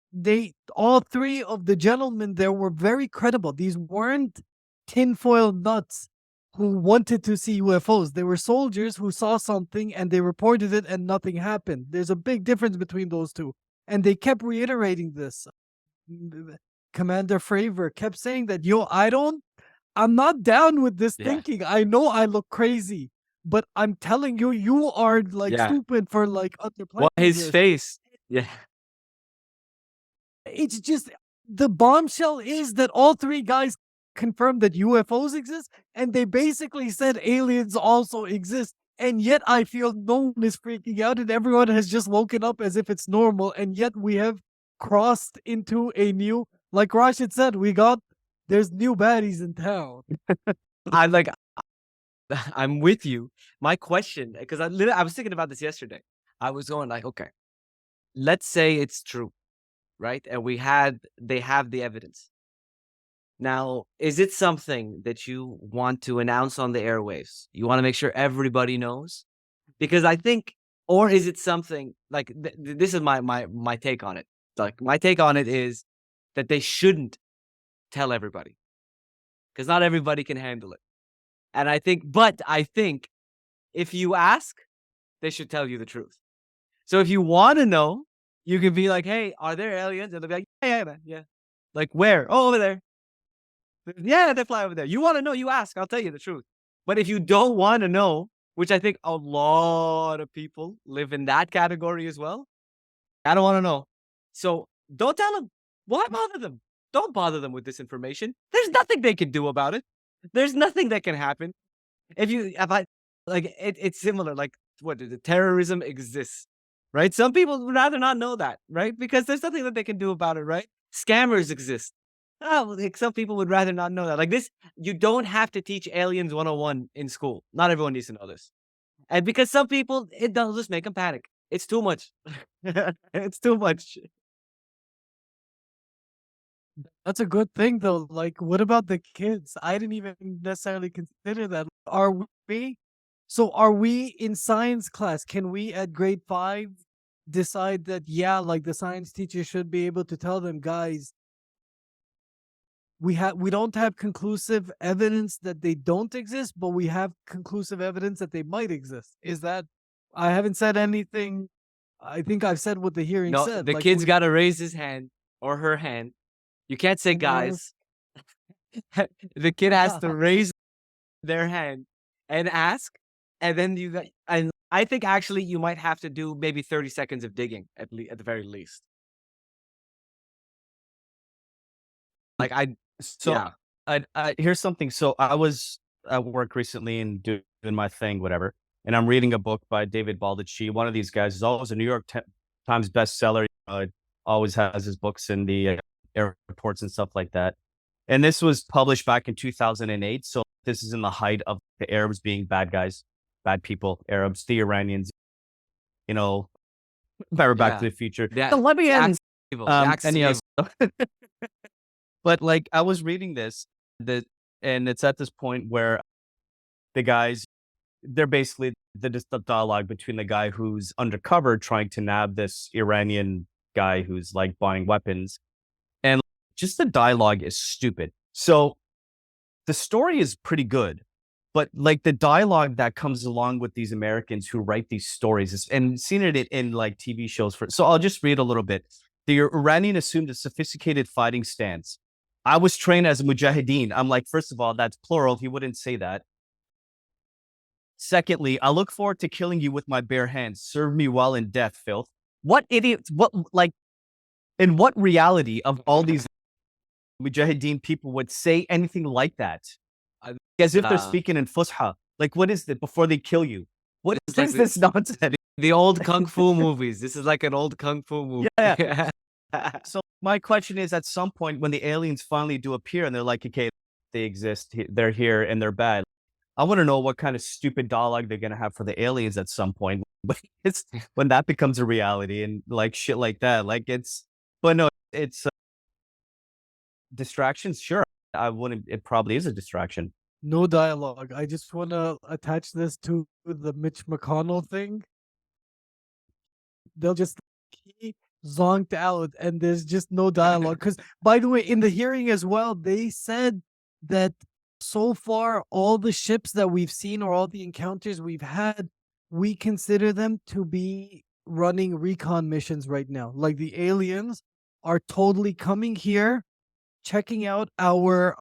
all three of the gentlemen there were very credible. These weren't tinfoil nuts who wanted to see UFOs. They were soldiers who saw something and they reported it and nothing happened. There's a big difference between those two. And they kept reiterating this. Commander Fravor kept saying that, I'm not down with this thinking. I know I look crazy, but I'm telling you, you are stupid for other planets. Well, his face. Yeah. It's just the bombshell is that all three guys confirmed that UFOs exist, and they basically said aliens also exist. And yet I feel no one is freaking out, and everyone has just woken up as if it's normal. And yet we have crossed into a new, like Rashid said, there's new baddies in town. I like, I'm with you. My question, because I was thinking about this yesterday. I was going like, okay, let's say it's true, right? And they have the evidence. Now, is it something that you want to announce on the airwaves? You want to make sure everybody knows? Because I think, or is it something like this is my take on it. Like my take on it is that they shouldn't tell everybody because not everybody can handle it. And I think if you ask, they should tell you the truth. So if you want to know, you can be like, "Hey, are there aliens?" And they'll be like, "Yeah, man, yeah." Like where? Oh, over there. Yeah, they fly over there. You want to know? You ask. I'll tell you the truth. But if you don't want to know, which I think a lot of people live in that category as well, I don't want to know. So don't tell them. Why bother them? Don't bother them with this information. There's nothing they can do about it. There's nothing that can happen. If I like it's similar. Like what the terrorism exists, right? Some people would rather not know that, right? Because there's nothing that they can do about it, right? Scammers exist. Oh, like some people would rather not know that. Like this, you don't have to teach aliens 101 in school. Not everyone needs to know this. And because some people, it does just make them panic. It's too much. It's too much. That's a good thing though. Like, what about the kids? I didn't even necessarily consider that. Are we in science class? Can we at grade 5 decide that, yeah, like the science teacher should be able to tell them, guys, we don't have conclusive evidence that they don't exist, but we have conclusive evidence that they might exist. Is that, I haven't said anything. I think I've said what the hearing No, said. the Like, kid's got to raise his hand or her hand. You can't say guys. The kid has to raise their hand and ask, and then and I think actually you might have to do maybe 30 seconds of digging at the very least. Like So yeah. I here's something. So I was at work recently and doing my thing, whatever. And I'm reading a book by David Baldacci. One of these guys is always a New York Times bestseller. Always has his books in the airports and stuff like that. And this was published back in 2008. So this is in the height of the Arabs being bad guys, bad people, Arabs, the Iranians, you know, remember Back to the Future. The let me end. Evil. But like I was reading this, and it's at this point where the guys, they're basically the dialogue between the guy who's undercover trying to nab this Iranian guy who's like buying weapons, and just the dialogue is stupid. So the story is pretty good, but like the dialogue that comes along with these Americans who write these stories and seen it in like TV shows. So I'll just read a little bit. The Iranian assumed a sophisticated fighting stance. I was trained as a mujahideen. I'm like, first of all, that's plural. He wouldn't say that. Secondly, I look forward to killing you with my bare hands. Serve me well in death, filth. What idiots? What, like, in what reality of all these mujahideen people would say anything like that? As if they're speaking in Fusha. Like, what is it before they kill you? What is like this nonsense? The old kung fu movies. This is like an old kung fu movie. Yeah. So my question is, at some point when the aliens finally do appear and they're like, okay, they exist, they're here and they're bad. I want to know what kind of stupid dialogue they're going to have for the aliens at some point. But it's when that becomes a reality and like shit like that. Like but no, it's distractions. Sure. It probably is a distraction. No dialogue. I just want to attach this to the Mitch McConnell thing. They'll just keep zonked out and there's just no dialogue. Because, by the way, in the hearing as well, they said that so far, all the ships that we've seen or all the encounters we've had, we consider them to be running recon missions right now. Like the aliens are totally coming here, checking out our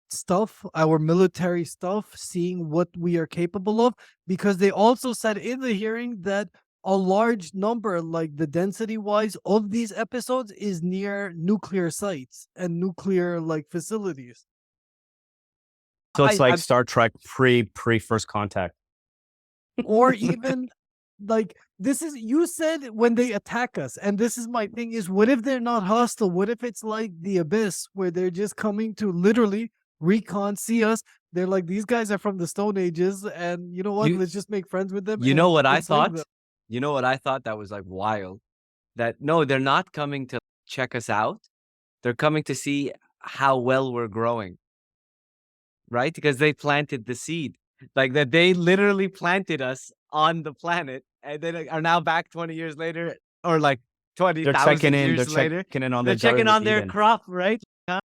stuff, our military stuff, seeing what we are capable of, because they also said in the hearing that a large number, like the density wise of these episodes, is near nuclear sites and nuclear like facilities. So it's like I Star Trek pre First Contact. Or even like this is you said when they attack us, and this is my thing is what if they're not hostile? What if it's like the Abyss where they're just coming to literally recon, see us? They're like, these guys are from the Stone Ages, and you know what? You Let's just make friends with them. you know and what I enslave thought? them. You know what I thought that was like wild? That no, they're not coming to check us out. They're coming to see how well we're growing. Right? Because they planted the seed. Like that they literally planted us on the planet and then are now back 20 years later or like They're 20,000 checking in. years They're later. checking in on They're their checking Garden of on their Eden. crop, right? How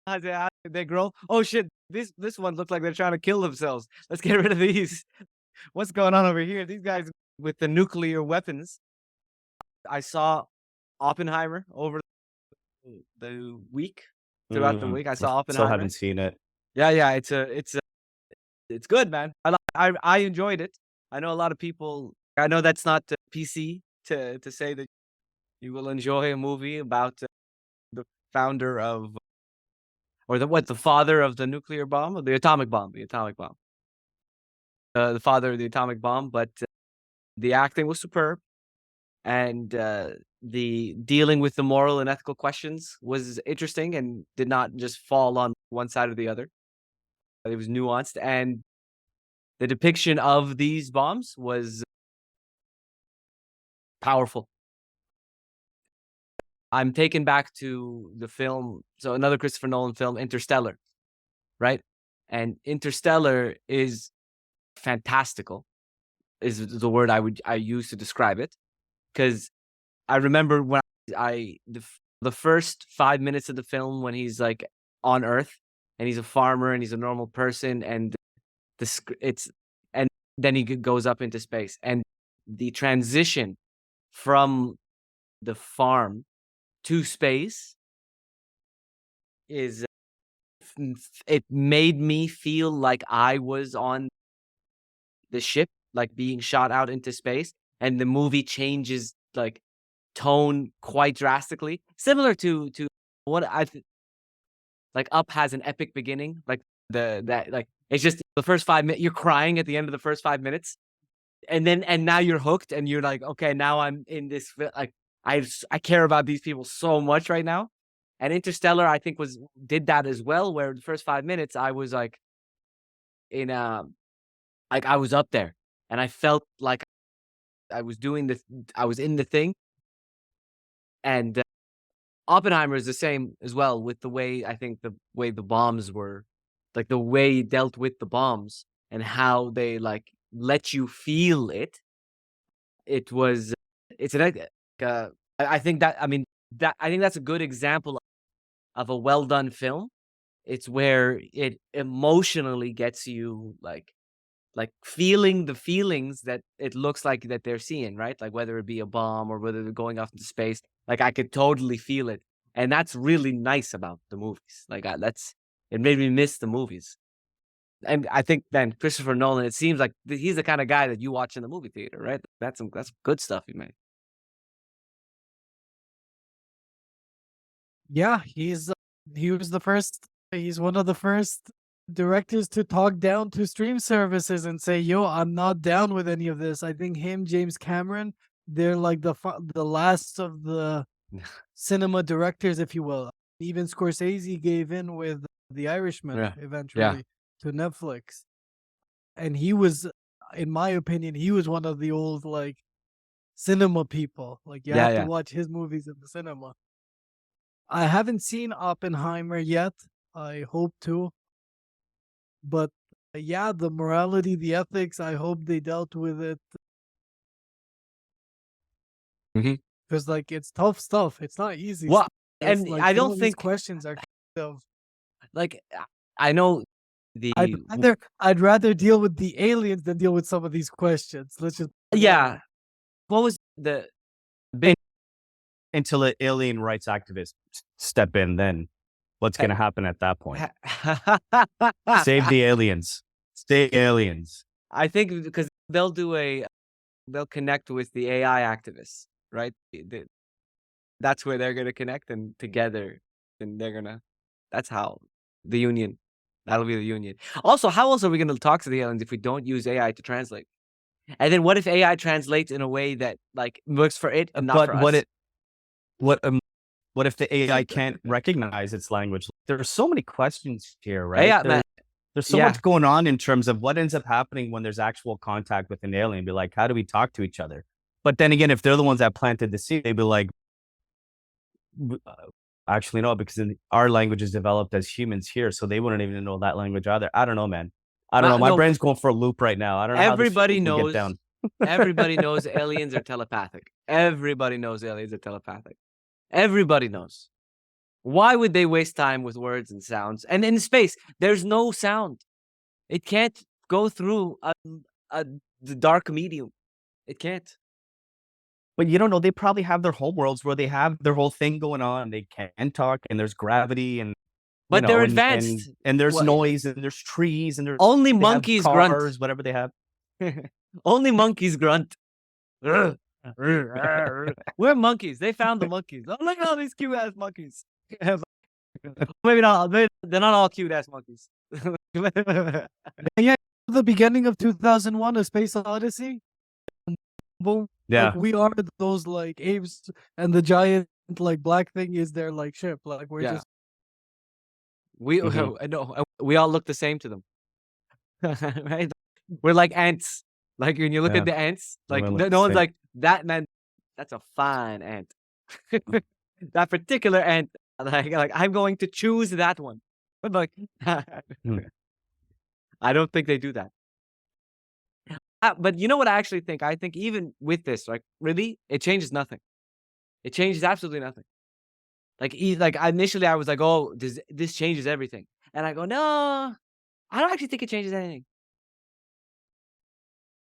did they grow? Oh shit, this one looks like they're trying to kill themselves. Let's get rid of these. What's going on over here? These guys with the nuclear weapons. I saw Oppenheimer over the week. Throughout the week, I saw Still Oppenheimer. haven't seen it. Yeah, it's good, man. I enjoyed it. I know a lot of people. I know that's not PC to say that you will enjoy a movie about the founder of or the father of the nuclear bomb or the atomic bomb, the father of the atomic bomb. But the acting was superb, and the dealing with the moral and ethical questions was interesting and did not just fall on one side or the other. It was nuanced, and the depiction of these bombs was powerful. I'm taken back to the film, so another Christopher Nolan film, Interstellar, right? And Interstellar is fantastical, is the word I use to describe it, because I remember when the first 5 minutes of the film when he's like on Earth and he's a farmer and he's a normal person and and then he goes up into space and the transition from the farm to space is it made me feel like I was on the ship, like being shot out into space, and the movie changes like tone quite drastically, similar to what like Up has an epic beginning, like that like it's just the first 5 minutes you're crying at the end of the first 5 minutes, and now you're hooked, and you're like, okay, now I'm in this like I care about these people so much right now. And Interstellar, I think, did that as well, where the first 5 minutes I was like in like I was up there, and I felt like I was doing I was in the thing. And Oppenheimer is the same as well with the way I think the way the bombs were, like the way he dealt with the bombs and how they like let you feel it. It was it's an I think that I mean that I think that's a good example of a well done film. It's where it emotionally gets you like feeling the feelings that it looks like that they're seeing, right? Like whether it be a bomb or whether they're going off into space, like I could totally feel it, and that's really nice about the movies. Like it made me miss the movies, and I think then Christopher Nolan, it seems like he's the kind of guy that you watch in the movie theater, right? That's good stuff he made. Yeah, he was the first. He's one of the first directors to talk down to stream services and say, "Yo, I'm not down with any of this." I think him, James Cameron, they're like the last of the cinema directors, if you will. Even Scorsese gave in with The Irishman Yeah, eventually to Netflix, and he was, in my opinion, he was one of the old like cinema people. Like you have to yeah. watch his movies in the cinema. I haven't seen Oppenheimer yet. I hope to. But yeah, the morality, the ethics, I hope they dealt with it. Mhm. Because like it's tough stuff. It's not easy Well, stuff. It's and like I some don't of these think questions are kind of like I know the I'd rather deal with the aliens than deal with some of these questions. Let's just yeah. What was the big Until an alien rights activist step in, then what's going to happen at that point? Save the aliens. Save aliens. I think because they'll connect with the AI activists, right? That's where they're gonna connect, and together, and that's how the union, That'll be the union. Also, how else are we going to talk to the aliens if we don't use AI to translate? And then what if AI translates in a way that like works for it and not But for us? what if the AI can't recognize its language? There are so many questions here, right? AI, man, There's so yeah. much going on in terms of what ends up happening when there's actual contact with an alien. Be like, how do we talk to each other? But then again, if they're the ones that planted the seed, they'd be like, actually, no, because our language is developed as humans here, so they wouldn't even know that language either. I don't know, man. I don't know. My no, brain's going for a loop right now. I don't know everybody how this will knows. get down. Everybody knows aliens are telepathic. Everybody knows aliens are telepathic. Everybody knows. Why would they waste time with words and sounds? And in space, there's no sound. It can't go through the dark medium. It can't. But you don't know. They probably have their home worlds where they have their whole thing going on. They can talk, and there's gravity, and But they're advanced. and there's noise, and there's trees, and there's only they have monkeys cars, grunt. whatever they have. Only monkeys grunt. We're monkeys. They found the monkeys. Oh, look at all these cute ass monkeys. Maybe not. Maybe they're not all cute ass monkeys. Yeah, the beginning of 2001, A Space Odyssey. Boom. Yeah. Like, we are those like apes, and the giant like black thing is their like ship. Like we're just we no, we all look the same to them. Right? We're like ants. Like when you look at the ants, like no one's like that man. That's a fine ant. That particular ant. Like I'm going to choose that one. But like, I don't think they do that. But you know what I actually think? I think even with this, like, really, it changes nothing. It changes absolutely nothing. Like, initially I was like, oh, this changes everything. And I go, no, I don't actually think it changes anything.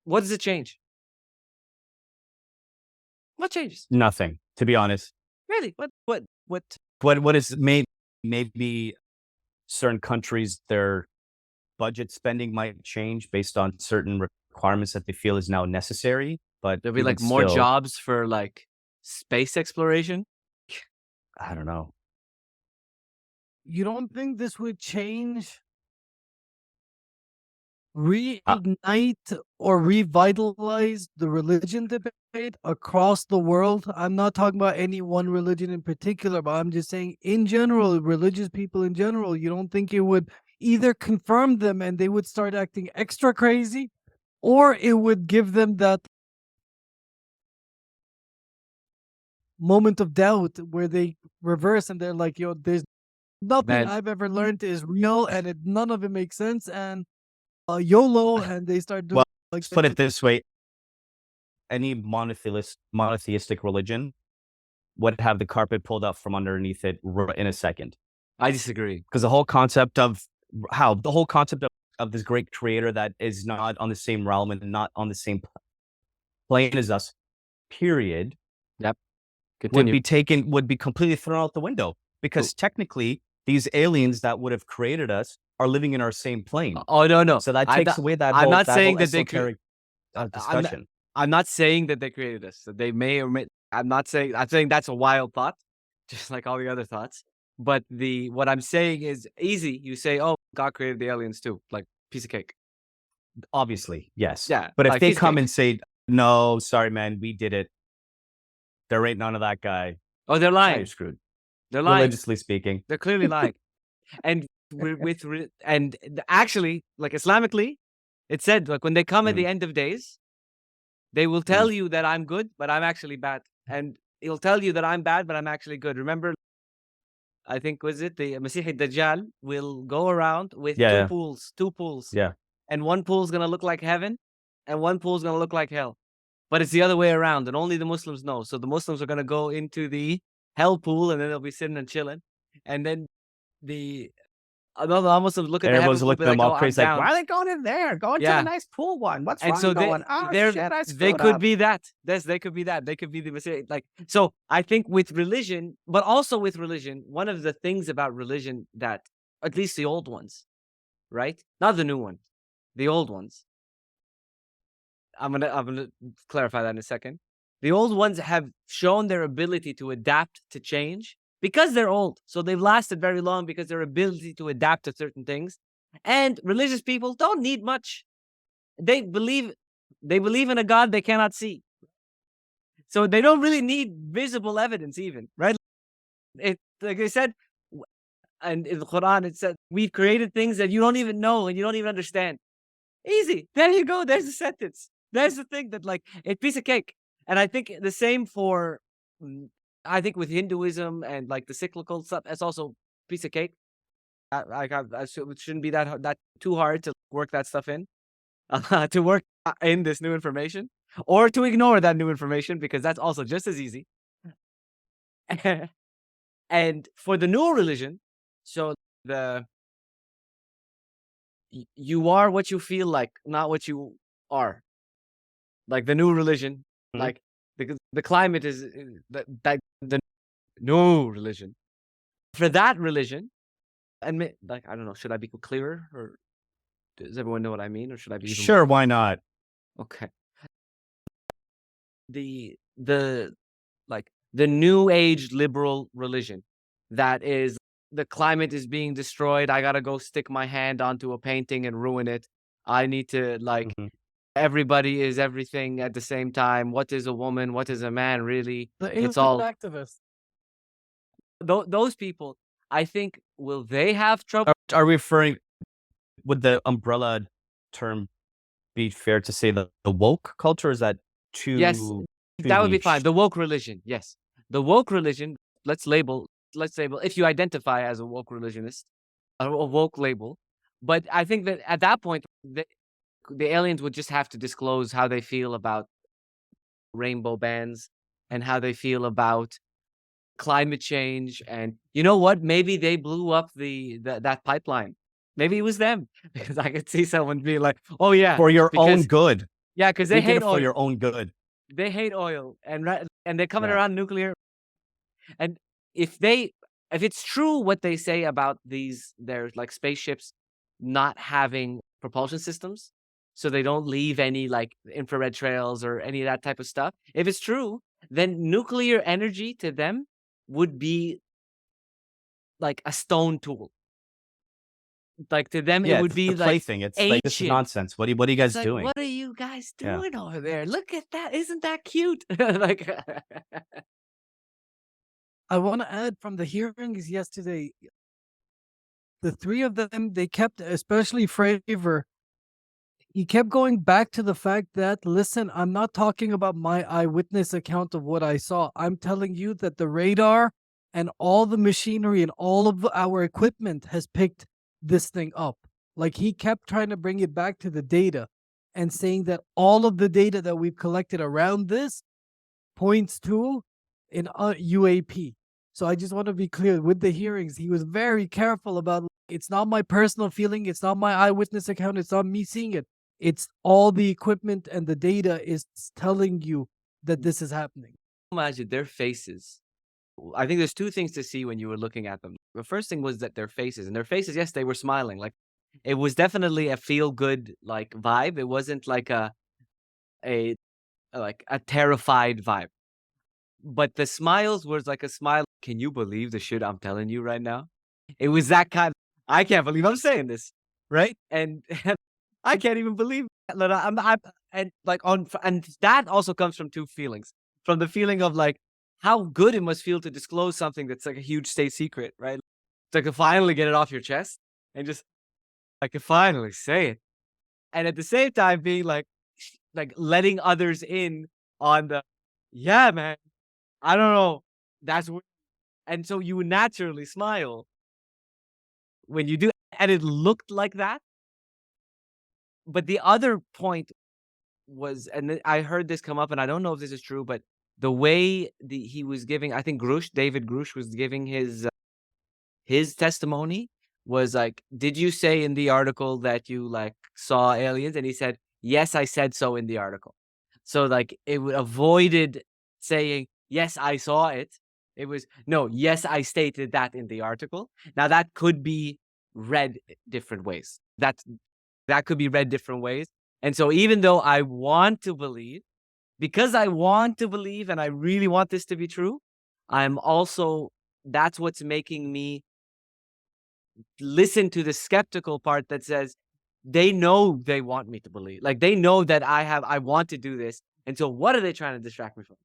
What does it change? What changes? Nothing, to be honest. Really? What? What is maybe certain countries, their budget spending might change based on certain requirements that they feel is now necessary. But there'll be like more jobs for like space exploration. I don't know. You don't think this would change, reignite or revitalize the religion debate across the world? I'm not talking about any one religion in particular, but I'm just saying in general, religious people in general. You don't think it would either confirm them and they would start acting extra crazy, or it would give them that moment of doubt where they reverse and they're like, yo, there's nothing I've ever learned is real, and none of it makes sense, and YOLO, and they start doing let's put it this way. Any monotheistic religion would have the carpet pulled up from underneath it in a second. I disagree. Because the whole concept of this great creator that is not on the same realm and not on the same plane as us, period. Yep. Continue. would be completely thrown out the window, because technically these aliens that would have created us are living in our same plane. Oh, no. So that takes away that I'm whole, not that saying whole that they could discussion. I'm not saying that they created us. So they may or may. I'm saying that's a wild thought, just like all the other thoughts. But what I'm saying is easy. You say, oh, God created the aliens too, like piece of cake. Obviously, yes. Yeah. But if like they come and say, no, sorry, man, we did it, there ain't none of that guy. Oh, they're lying. You're screwed. They're lying. Religiously speaking. They're clearly lying. And actually, like Islamically, it said, like, when they come at the end of days, they will tell you that I'm good, but I'm actually bad. And he'll tell you that I'm bad, but I'm actually good. Remember, I think, was it the Masih Dajjal will go around with two pools. Yeah. And one pool's going to look like heaven, and one pool's going to look like hell. But it's the other way around, and only the Muslims know. So the Muslims are going to go into the hell pool, and then they'll be sitting and chilling. And then the Muslims look at the heaven pool, looking at them all crazy, like, why are they going in there? Go into the nice pool one. What's wrong? So going? They could be that. They could be that. They could be the Messiah. Like, so I think with religion, but also with religion, one of the things about religion that, at least the old ones, right? Not the new ones, the old ones. I'm gonna clarify that in a second. The old ones have shown their ability to adapt to change because they're old. So they've lasted very long because their ability to adapt to certain things And religious people don't need much. They believe in a God they cannot see. So they don't really need visible evidence even, right? It, like I said, and in the Quran it said, we've created things that you don't even know and you don't even understand. Easy. There you go. There's the sentence. There's the thing that like a piece of cake. And I think the same for, I think with Hinduism and like the cyclical stuff, that's also piece of cake. It shouldn't be that too hard to work that stuff in, to work in this new information, or to ignore that new information because that's also just as easy. And for the new religion, so the you are what you feel like, not what you are. Like the new religion, Mhm. like the climate is that the new religion. For that religion, and like I don't know, should I be clearer, or does everyone know what I mean, or should I be even Sure, why not? okay? The like the new age liberal religion that is the climate is being destroyed. I gotta go stick my hand onto a painting and ruin it. I need to like Mhm. everybody is everything at the same time. What is a woman? What is a man? Really, The it's alien all activists. those people. I think will they have trouble? Are we referring, would the umbrella term be fair to say the woke culture? Or is that Yes, too that would be fine. niche? The woke religion, yes, the woke religion. Let's label. Let's label if you identify as a woke religionist, a woke label. But I think that at that point, the aliens would just have to disclose how they feel about rainbow bands and how they feel about climate change. And you know what? Maybe they blew up that pipeline. Maybe it was them because I could see someone being like, "Oh yeah," For your own because good. yeah, because They they did hate it for oil. your own good. They hate oil, and they're coming Yeah. around nuclear. And if they, if it's true what they say about these, their like spaceships not having propulsion systems, so they don't leave any like infrared trails or any of that type of stuff. If it's true, then nuclear energy to them would be like a stone tool. Like to them, it Yeah, would it's the be like plaything. It's like, this is ancient. nonsense. What are you It's guys like, doing? what are you guys Yeah. doing over there? Look at that! Isn't that cute? Like, I want to add from the hearings yesterday, the three of them, they kept, especially Fravor, he kept going back to the fact that, listen, I'm not talking about my eyewitness account of what I saw. I'm telling you that the radar and all the machinery and all of our equipment has picked this thing up. Like he kept trying to bring it back to the data and saying that all of the data that we've collected around this points to an UAP. So I just want to be clear with the hearings, he was very careful about it's not my personal feeling, it's not my eyewitness account, it's not me seeing it. It's all the equipment and the data is telling you that this is happening. imagine their faces. I think there's two things to see when you were looking at them. The first thing was that their faces, and their faces, yes, they were smiling. Like it was definitely a feel good like vibe. It wasn't like a like a terrified vibe. But the smiles was like a smile. Can you believe the shit I'm telling you right now? It was that kind. I can't believe I'm saying this, right? And I can't even believe that and like and that also comes from two feelings. From the feeling of like how good it must feel to disclose something that's like a huge state secret, right? To finally get it off your chest and just I can finally say it. And at the same time being like letting others in on the yeah, man. I don't know. That's weird. And so you would naturally smile when you do, and it looked like that. But the other point was, and I heard this come up, and I don't know if this is true, but the way he was giving, I think David Grush was giving his testimony was like, "Did you say in the article that you like saw aliens?" And he said, "Yes, I said so in the article." So like it would avoided saying, "Yes, I saw it." It was no, "Yes, I stated that in the article." Now that could be read different ways. That could be read different ways. And so even though I want to believe, because I want to believe and I really want this to be true, I'm also that's what's making me listen to the skeptical part that says they know they want me to believe. Like they know that I want to do this. And so what are they trying to distract me from?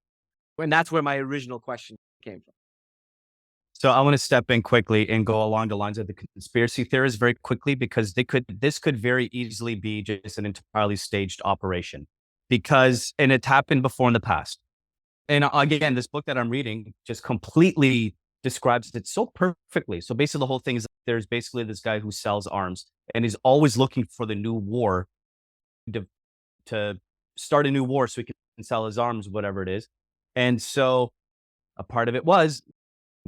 And that's where my original question came from. So I want to step in quickly and go along the lines of the conspiracy theorists very quickly, because this could very easily be just an entirely staged operation, and it's happened before in the past. And again, this book that I'm reading just completely describes it so perfectly. So basically the whole thing is there's basically this guy who sells arms and he's always looking for the new war to start a new war so he can sell his arms, whatever it is. And so a part of it was,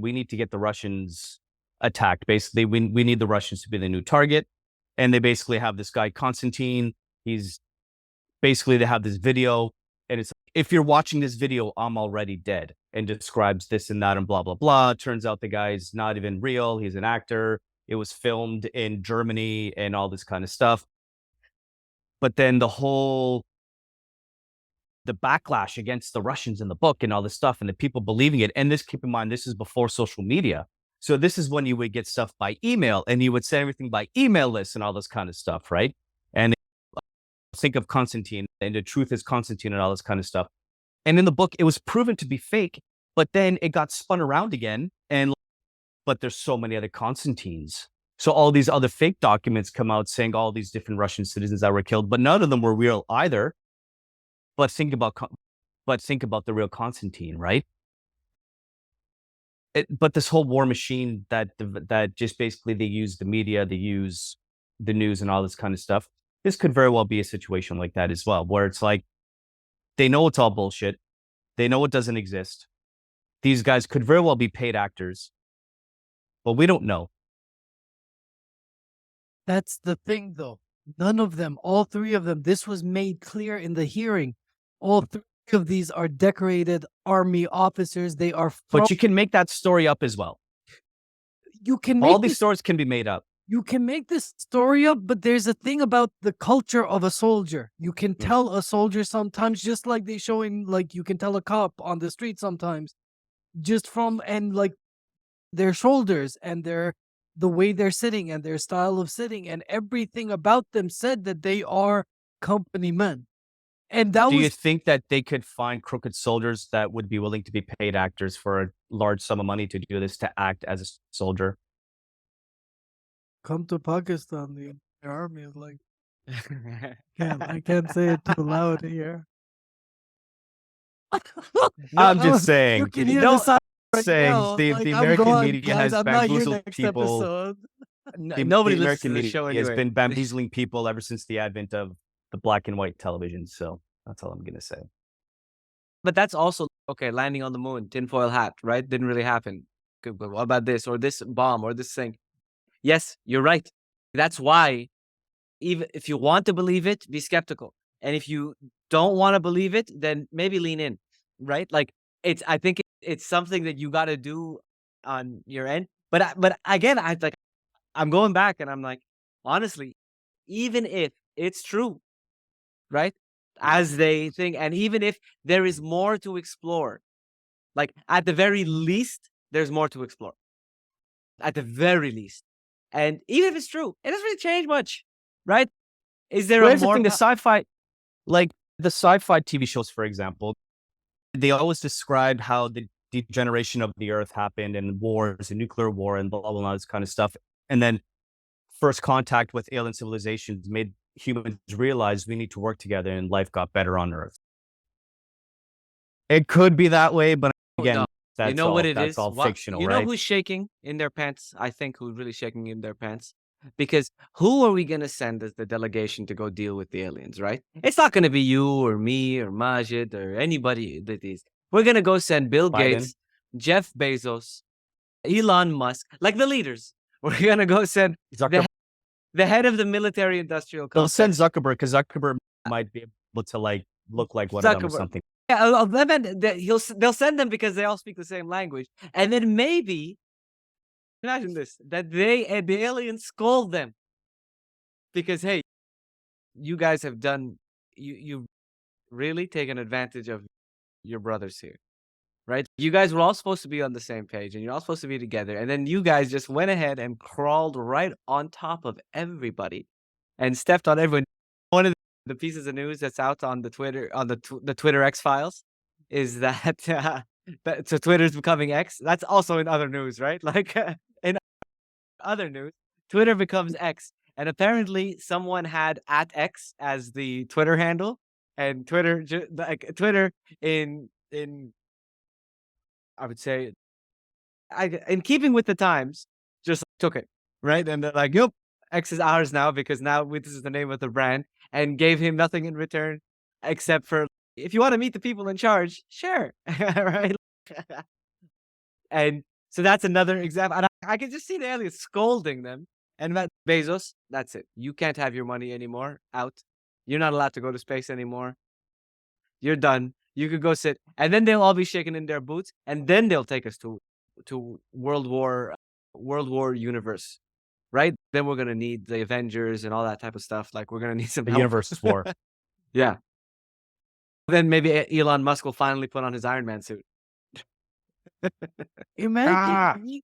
we need to get the Russians attacked. Basically, we need the Russians to be the new target. And they basically have this guy, Constantine. They have this video. And it's, if you're watching this video, I'm already dead. And describes this and that and blah, blah, blah. Turns out the guy's not even real. He's an actor. It was filmed in Germany and all this kind of stuff. But then the backlash against the Russians in the book and all this stuff and the people believing it. And keep in mind, this is before social media. So this is when you would get stuff by email and you would send everything by email lists and all this kind of stuff, right? And think of Constantine and the truth is Constantine and all this kind of stuff. And in the book, it was proven to be fake, but then it got spun around again. But there's so many other Constantines. So all these other fake documents come out saying all these different Russian citizens that were killed, but none of them were real either. But think about the real Constantine, right? But this whole war machine that just basically they use the media, they use the news and all this kind of stuff. This could very well be a situation like that as well, where it's like they know it's all bullshit. They know it doesn't exist. These guys could very well be paid actors, but we don't know. That's the thing, though. None of them, all three of them, this was made clear in the hearing. All three of these are decorated army officers. They are. But you can make that story up as well. You can make all these stories can be made up. You can make this story up, but there's a thing about the culture of a soldier. You can tell a soldier sometimes, just like they show in, like you can tell a cop on the street sometimes, just from and like their shoulders and the way they're sitting and their style of sitting and everything about them said that they are company men. And do you think that they could find crooked soldiers that would be willing to be paid actors for a large sum of money to do this, to act as a soldier? Come to Pakistan, the army is like, I can't say it too loud here. I'm just saying. You can hear the sound right saying now. the American media has bamboozled people. Nobody the American listens to the media show has anyway. been bamboozling people ever since the advent of the black and white television. So that's all I'm going to say. But that's also, okay, landing on the moon, tinfoil hat, right? Didn't really happen. Good, but what about this or this bomb or this thing? Yes, you're right. That's why, even if you want to believe it, be skeptical. And if you don't want to believe it, then maybe lean in, right? Like I think it's something that you got to do on your end. But again, I'm going back and I'm like, honestly, even if it's true, right? As they think, and even if there is more to explore, like at the very least, there's more to explore. At the very least. And even if it's true, it doesn't really change much, right? Is there Where's the thing? The sci-fi, like the sci-fi TV shows, for example, they always described how the degeneration of the Earth happened and wars and nuclear war and blah, blah, blah, this kind of stuff. And then first contact with alien civilizations made humans realize we need to work together and life got better on Earth. It could be that way, but again, no. that's you know all, what it that's is? all fictional, you right? know who's shaking in their pants? I think who's really shaking in their pants. Because who are we going to send as the delegation to go deal with the aliens, right? It's not going to be you or me or Majid or anybody that is. We're going to go send Bill Gates, Jeff Bezos, Elon Musk, like the leaders. We're going to go send the head of the military industrial complex. They'll send Zuckerberg because Zuckerberg might be able to like look like one of them or something. Yeah, they'll send them because they all speak the same language. And then maybe, imagine this, that the aliens scold them. Because, hey, you guys have done, you really taken advantage of your brothers here, right? You guys were all supposed to be on the same page, and you're all supposed to be together, and then you guys just went ahead and crawled right on top of everybody, and stepped on everyone. One of the pieces of news that's out on the Twitter the Twitter X files is that so Twitter's becoming X. That's also in other news, right? Like in other news, Twitter becomes X, and apparently someone had @X as the Twitter handle, and Twitter like Twitter in I would say in keeping with the times, just took it, right? And they're like, "Yep, X is ours now because now this is the name of the brand," and gave him nothing in return except for if you want to meet the people in charge, sure, right? And so that's another example. And I can just see the aliens scolding them. And Matt Bezos, that's it. You can't have your money anymore. Out. You're not allowed to go to space anymore. You're done. You could go sit. And then they'll all be shaking in their boots. And then they'll take us to World War universe. Right? Then we're gonna need the Avengers and all that type of stuff. Like we're gonna need some The help. universe war. Yeah. Then maybe Elon Musk will finally put on his Iron Man suit. Imagine,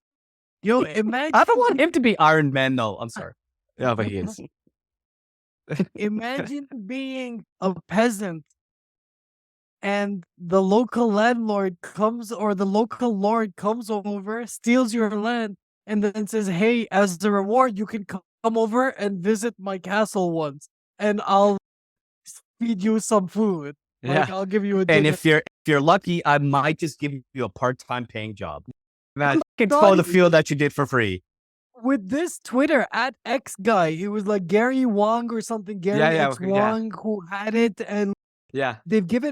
imagine. I don't want him to be Iron Man. No, I'm sorry. Yeah, but he is. Imagine being a peasant and the local landlord comes or the local lord comes over, steals your land, and then says, "Hey, as the reward, you can come over and visit my castle once, and I'll feed you some food. Like Yeah. I'll give you a And dinner." if you're lucky, I might just give you a part-time paying job. Man, Can God, follow the field that you did for free. with this Twitter @X guy, he was like Gary Wong or something, Gary Yeah, X yeah. Wong, who had it, and yeah. they gave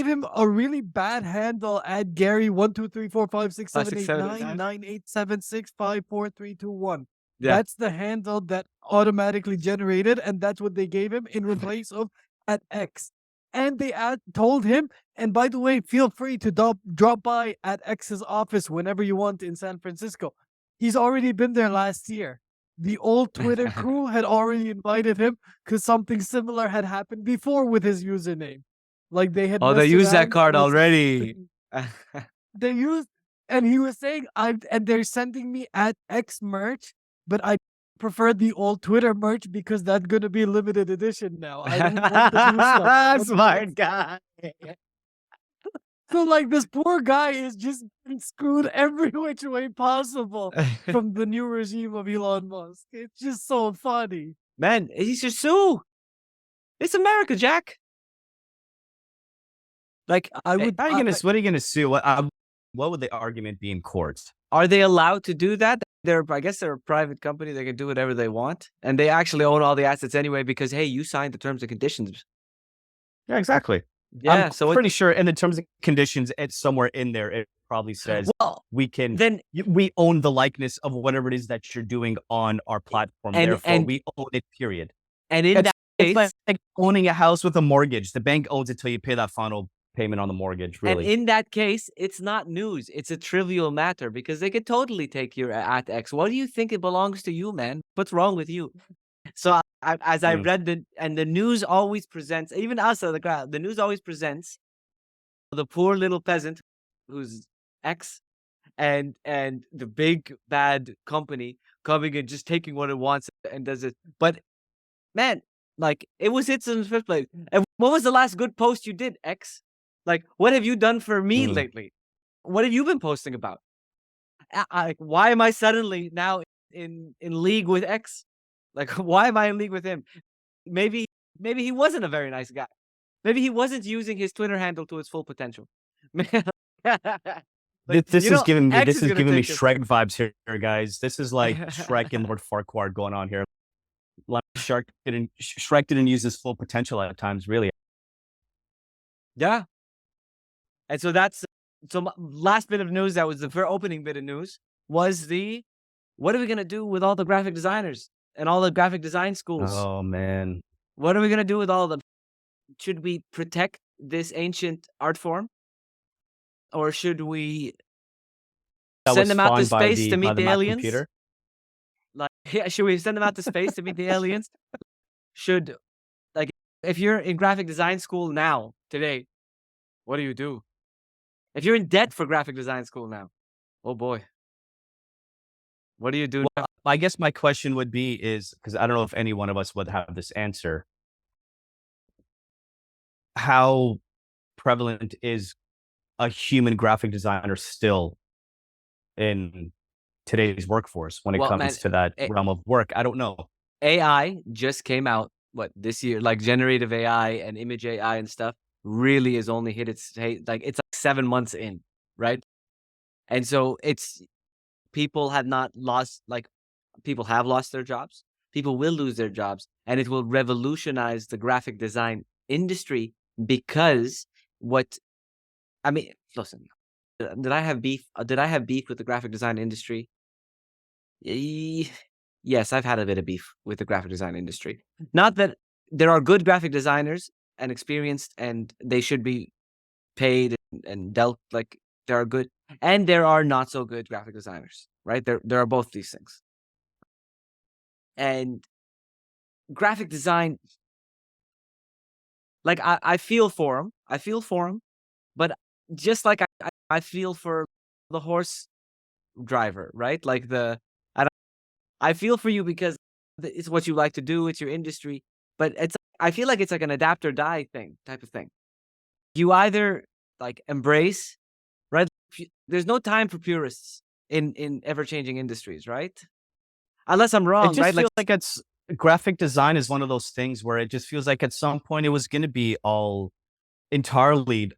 him a really bad handle at Gary 1234567899876543221. Yeah. That's the handle that automatically generated, and that's what they gave him in replace of @X. And they told him, and by the way, feel free to drop by @X's office whenever you want in San Francisco. He's already been there last year. The old Twitter crew had already invited him because something similar had happened before with his username. Like they had Oh, they messed used that around card with- already. They used, and he was saying, and they're sending me @X merch, but I prefer the old Twitter merch because that's gonna be limited edition now. I don't want the new stuff. Smart guy. So like this poor guy is just getting screwed every which way possible from the new regime of Elon Musk. It's just so funny. Man, he should sue. It's America, Jack. Like, I would. What are you gonna sue? What would the argument be in court? are they allowed to do that? I guess they're a private company. They can do whatever they want, and they actually own all the assets anyway because hey, you signed the terms and conditions. Yeah, exactly. Yeah, I'm so pretty sure in the terms and conditions, it's somewhere in there. It probably says well, we can. then We own the likeness of whatever it is that you're doing on our platform. Therefore, we own it. Period. and in It's, that it's case, like owning a house with a mortgage. The bank owns it till you pay that final payment on the mortgage. and Really. in that case, it's not news. It's a trivial matter because they could totally take your @X. What do you think it belongs to you, man? What's wrong with you? So as I read the news always presents, even us at the crowd, the news always presents the poor little peasant who's X and the big bad company coming and just taking what it wants and does it. But man, like it was hits in the first place. And what was the last good post you did, X? Like, what have you done for me lately? What have you been posting about? Why am I suddenly now in league with X? Like, why am I in league with him? Maybe he wasn't a very nice guy. Maybe he wasn't using his Twitter handle to its full potential. Like, This is giving me X this is gonna giving me take it. Shrek vibes here, guys. This is like Shrek and Lord Farquaad going on here. Like Shrek didn't use his full potential at times, really. Yeah. And so last bit of news, that was the very opening bit of news, was what are we going to do with all the graphic designers and all the graphic design schools? Oh man. What are we going to do with all of them? Should we protect this ancient art form? Or should we send them out to space to meet the aliens? Computer? Like, yeah, should we send them out to space to meet the aliens? If you're in graphic design school now, today, what do you do? If you're in debt for graphic design school now, oh boy, what do you do now? Well, I guess my question would be is, because I don't know if any one of us would have this answer. How prevalent is a human graphic designer still in today's workforce when it Well, comes man, to that A- realm of work? I don't know. AI just came out this year, like generative AI and image AI and stuff really is only hit its like it's like 7 months in, right? And so people have not lost, like people have lost their jobs, people will lose their jobs, and it will revolutionize the graphic design industry because what I mean, listen, did I have beef? Did I have beef with the graphic design industry? Yes, I've had a bit of beef with the graphic design industry. Not that there are good graphic designers and experienced, and they should be paid and dealt like there are good, and there are not so good graphic designers, right? There are both these things. And graphic design, like I feel for them. I feel for them, but just like I feel for the horse driver, right? Like I feel for you because it's what you like to do, it's your industry, but I feel like it's like an adapt or die type of thing. You either like embrace, right? There's no time for purists in ever-changing industries, right? Unless I'm It wrong, just right? Like feels like it's graphic design is one of those things where it just feels like at some point it was going to be all entirely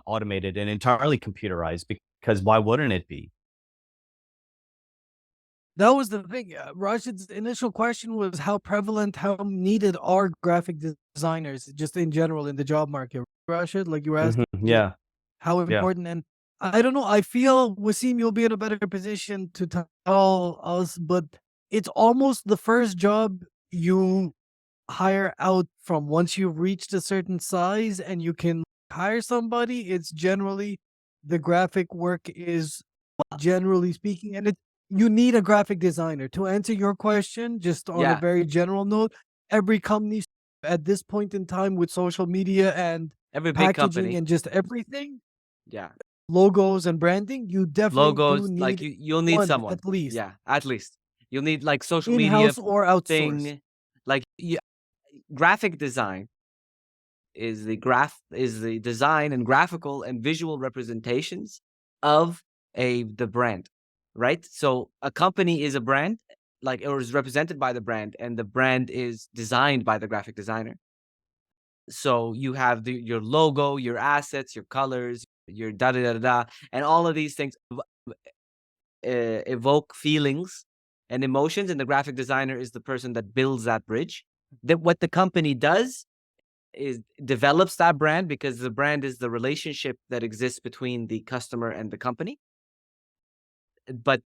automated and entirely computerized, because why wouldn't it be? That was the thing. Rashid's initial question was how prevalent, how needed are graphic designers just in general in the job market. Rashid, like you were asking, Yeah. how Yeah. important. And I don't know. I feel, Wasim, you'll be in a better position to tell us, but it's almost the first job you hire out from. Once you've reached a certain size and you can hire somebody, it's generally the graphic work is, generally speaking, and you need a graphic designer. To answer your question, just on a yeah, very general note, every company at this point in time with social media and every big packaging company, and just everything, yeah, logos and branding, you definitely do logos, like need you'll need one someone, at least, yeah, at least you'll need like social media in-house or outsource. thing, like graphic design is the design and graphical and visual representations of the brand, right? So a company is a brand, like, or is represented by the brand, and the brand is designed by the graphic designer. So you have your logo, your assets, your colors, your da da da da, da, and all of these things evoke feelings and emotions, and the graphic designer is the person that builds that bridge. That what the company does is develops that brand, because the brand is the relationship that exists between the customer and the company. But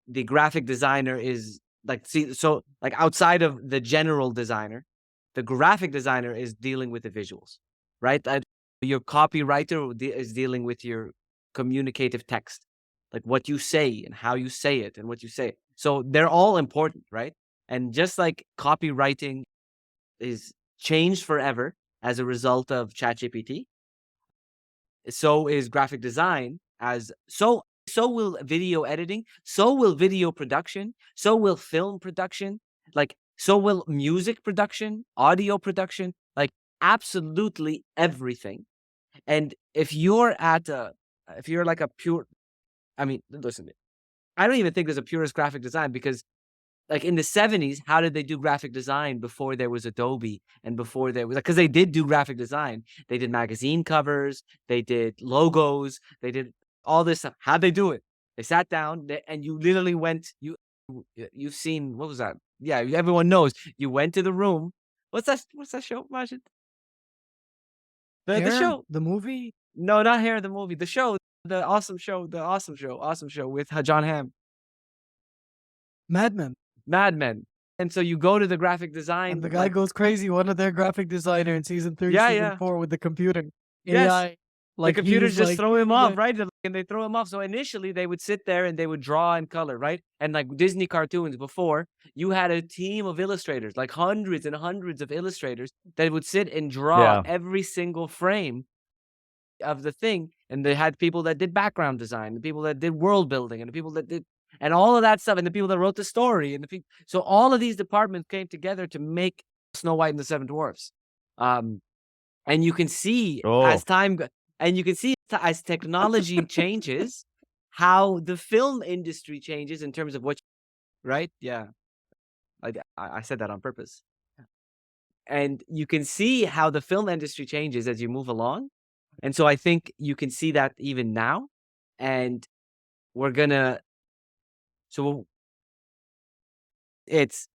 the graphic designer is like, see, so like outside of the general designer, the graphic designer is dealing with the visuals, right? Your copywriter is dealing with your communicative text, like what you say and how you say it and what you say. So they're all important, right? And just like copywriting is changed forever as a result of ChatGPT, so is graphic design. So will video editing, so will video production, so will film production, like so will music production, audio production, like absolutely everything. And if you're like a pure, I mean, listen, I don't even think there's a purist graphic design, because like in the 70s, how did they do graphic design before there was Adobe and before there was, because they did do graphic design. They did magazine covers, they did logos, they did all this stuff. How'd they do it? They sat down and you literally you've seen, what was that? Yeah, everyone knows. You went to the room. What's that show, Majid? The Hair, show. the movie, No, not Hair, the movie. The show, awesome show with John Hamm. Mad Men. Mad Men. And so you go to the graphic design, And the guy like, goes crazy. One of their graphic designer in season 3, yeah, season yeah. 4 with the computing Yes. AI. The Like he computers was just like, throw him yeah, off, right? And they throw him off. So initially they would sit there and they would draw and color, right? And like Disney cartoons before, you had a team of illustrators, like hundreds and hundreds of illustrators that would sit and draw Yeah. every single frame of the thing, and they had people that did background design, the people that did world building, and the people that did and all of that stuff, and the people that wrote the story, and so all of these departments came together to make Snow White and the Seven Dwarfs. And you can see Oh, and you can see as technology changes, how the film industry changes in terms of what, right? Yeah, I said that on purpose. And you can see how the film industry changes as you move along. And so I think you can see that even now. And we're gonna so it's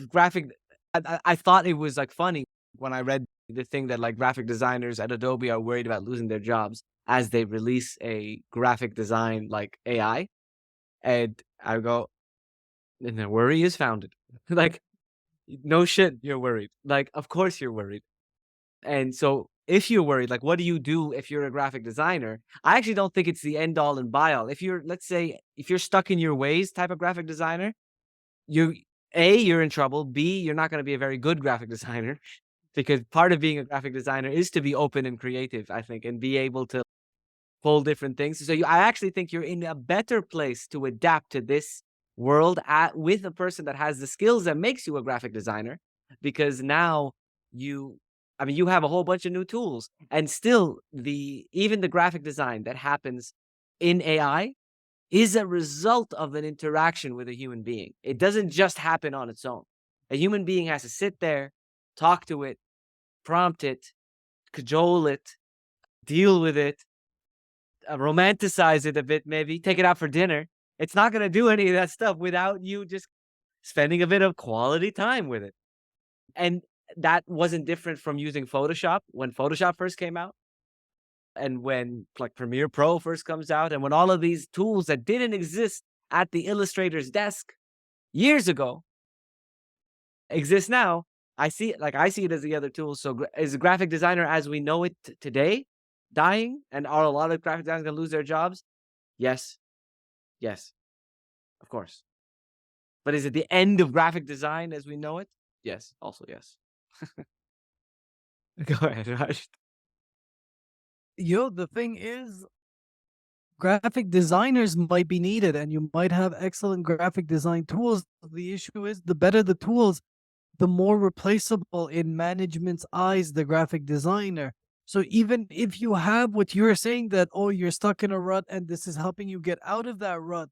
graphic. I thought it was like funny when I read the thing that like graphic designers at Adobe are worried about losing their jobs as they release a graphic design like AI. And I go, and the worry is founded. Like, no shit, you're worried. Like, of course you're worried. And so if you're worried, like, what do you do if you're a graphic designer? I actually don't think it's the end all and buy all. If you're, let's say, if you're stuck in your ways type of graphic designer, you you're in trouble. B, you're not going to be a very good graphic designer because part of being a graphic designer is to be open and creative, I think, and be able to pull different things. So I actually think you're in a better place to adapt to this world with a person that has the skills that makes you a graphic designer, because now you, I mean, you have a whole bunch of new tools, and still even the graphic design that happens in AI is a result of an interaction with a human being. It doesn't just happen on its own. A human being has to sit there, talk to it, prompt it, cajole it, deal with it, romanticize it a bit, maybe take it out for dinner. It's not going to do any of that stuff without you just spending a bit of quality time with it. And that wasn't different from using Photoshop when Photoshop first came out, and when like Premiere Pro first comes out, and when all of these tools that didn't exist at the illustrator's desk years ago exist now. I see it as the other tools. So is a graphic designer as we know it today dying, and are a lot of graphic designers going to lose their jobs? Yes. Yes, of course. But is it the end of graphic design as we know it? Yes, also yes. Go ahead, Raj. The thing is, graphic designers might be needed, and you might have excellent graphic design tools. The issue is, the better the tools, the more replaceable in management's eyes the graphic designer. So even if you have what you're saying, that, oh, you're stuck in a rut and this is helping you get out of that rut,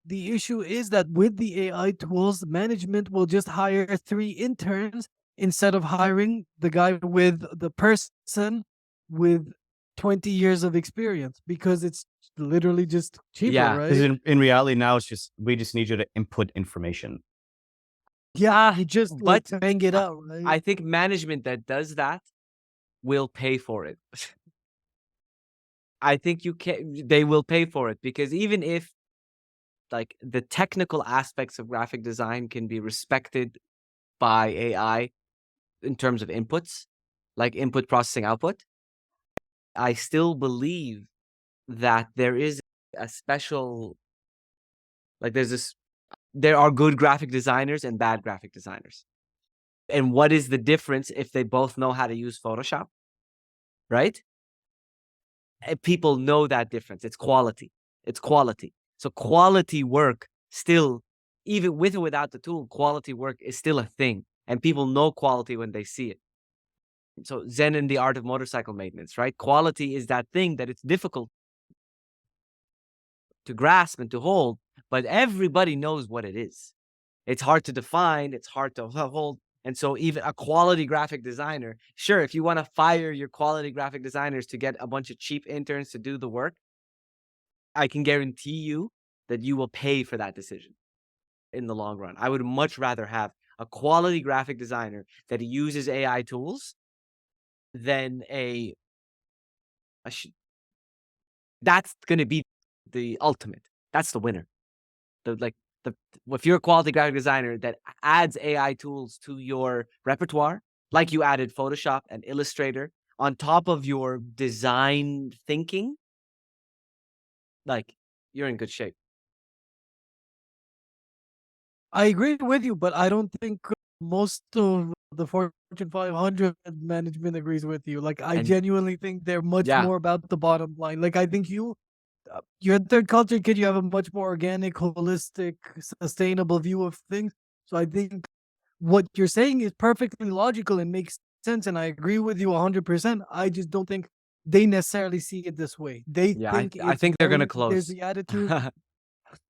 the issue is that with the AI tools, management will just hire 3 interns instead of hiring the person with 20 years of experience, because it's literally just cheaper, Yeah. because right? in reality now we just need you to input information. Yeah, he just like But bang it out, right? I think management that does that will pay for it. I think they will pay for it, because even if like the technical aspects of graphic design can be respected by AI in terms of inputs, like input processing output, I still believe that there is a special, like there are good graphic designers and bad graphic designers. And what is the difference if they both know how to use Photoshop, right? And people know that difference. It's quality. It's quality. So quality work still, even with or without the tool, quality work is still a thing. And people know quality when they see it. So Zen and the Art of Motorcycle Maintenance, right? Quality is that thing that it's difficult to grasp and to hold, but everybody knows what it is. It's hard to define, it's hard to hold. And so even a quality graphic designer, sure, if you want to fire your quality graphic designers to get a bunch of cheap interns to do the work, I can guarantee you that you will pay for that decision in the long run. I would much rather have a quality graphic designer that uses AI tools than that's going to be the ultimate. That's the winner. If you're a quality graphic designer that adds AI tools to your repertoire, like you added Photoshop and Illustrator on top of your design thinking, like you're in good shape. I agree with you, but I don't think most of the Fortune 500 management agrees with you. Like, I And genuinely think they're much yeah, more about the bottom line. Like, I think you're a third culture kid. You have a much more organic, holistic, sustainable view of things. So I think what you're saying is perfectly logical and makes sense, and I agree with you 100%. I just don't think they necessarily see it this way. They yeah, think I it's think they're gonna more, there's close. the attitude.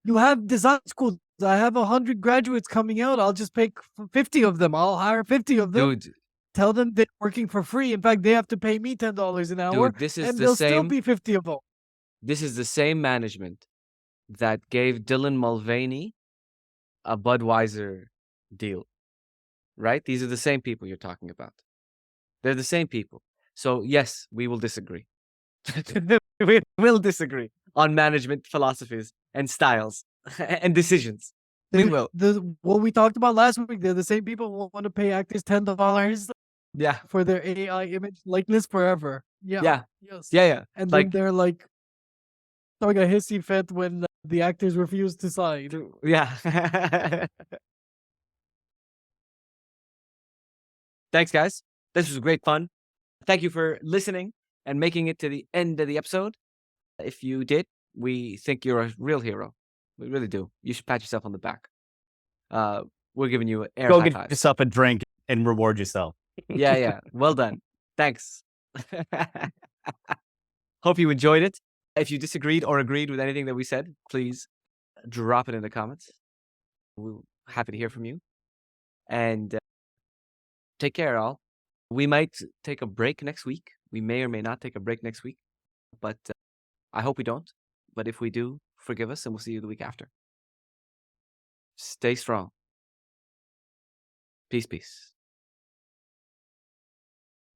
You have design schools. I have 100 graduates coming out. I'll just pick 50 of them. I'll hire 50 of them. Dude, Tell them they're working for free. In fact, they have to pay me $10 an hour, dude, this is and the there'll still same. be 50 of them. This is the same management that gave Dylan Mulvaney a Budweiser deal, right? These are the same people you're talking about. They're the same people. So yes, we will disagree. We will disagree on management philosophies and styles and decisions. We will. What we talked about last week, they're the same people who want to pay actors $10 Yeah, for their AI image likeness forever. Yeah. yeah, Yes. yeah. And then Like, they're like throwing a hissy fit when the actors refuse to sign. yeah. Thanks, guys. This was great fun. Thank you for listening and making it to the end of the episode. If you did, we think you're a real hero. We really do. You should pat yourself on the back. We're giving you air Go high get fives. yourself a drink and reward yourself. Yeah. Well done. Thanks. Hope you enjoyed it. If you disagreed or agreed with anything that we said, please drop it in the comments. We're happy to hear from you. And take care, all. We might take a break next week. We may or may not take a break next week, but I hope we don't. But if we do, forgive us, and we'll see you the week after. Stay strong. Peace, peace.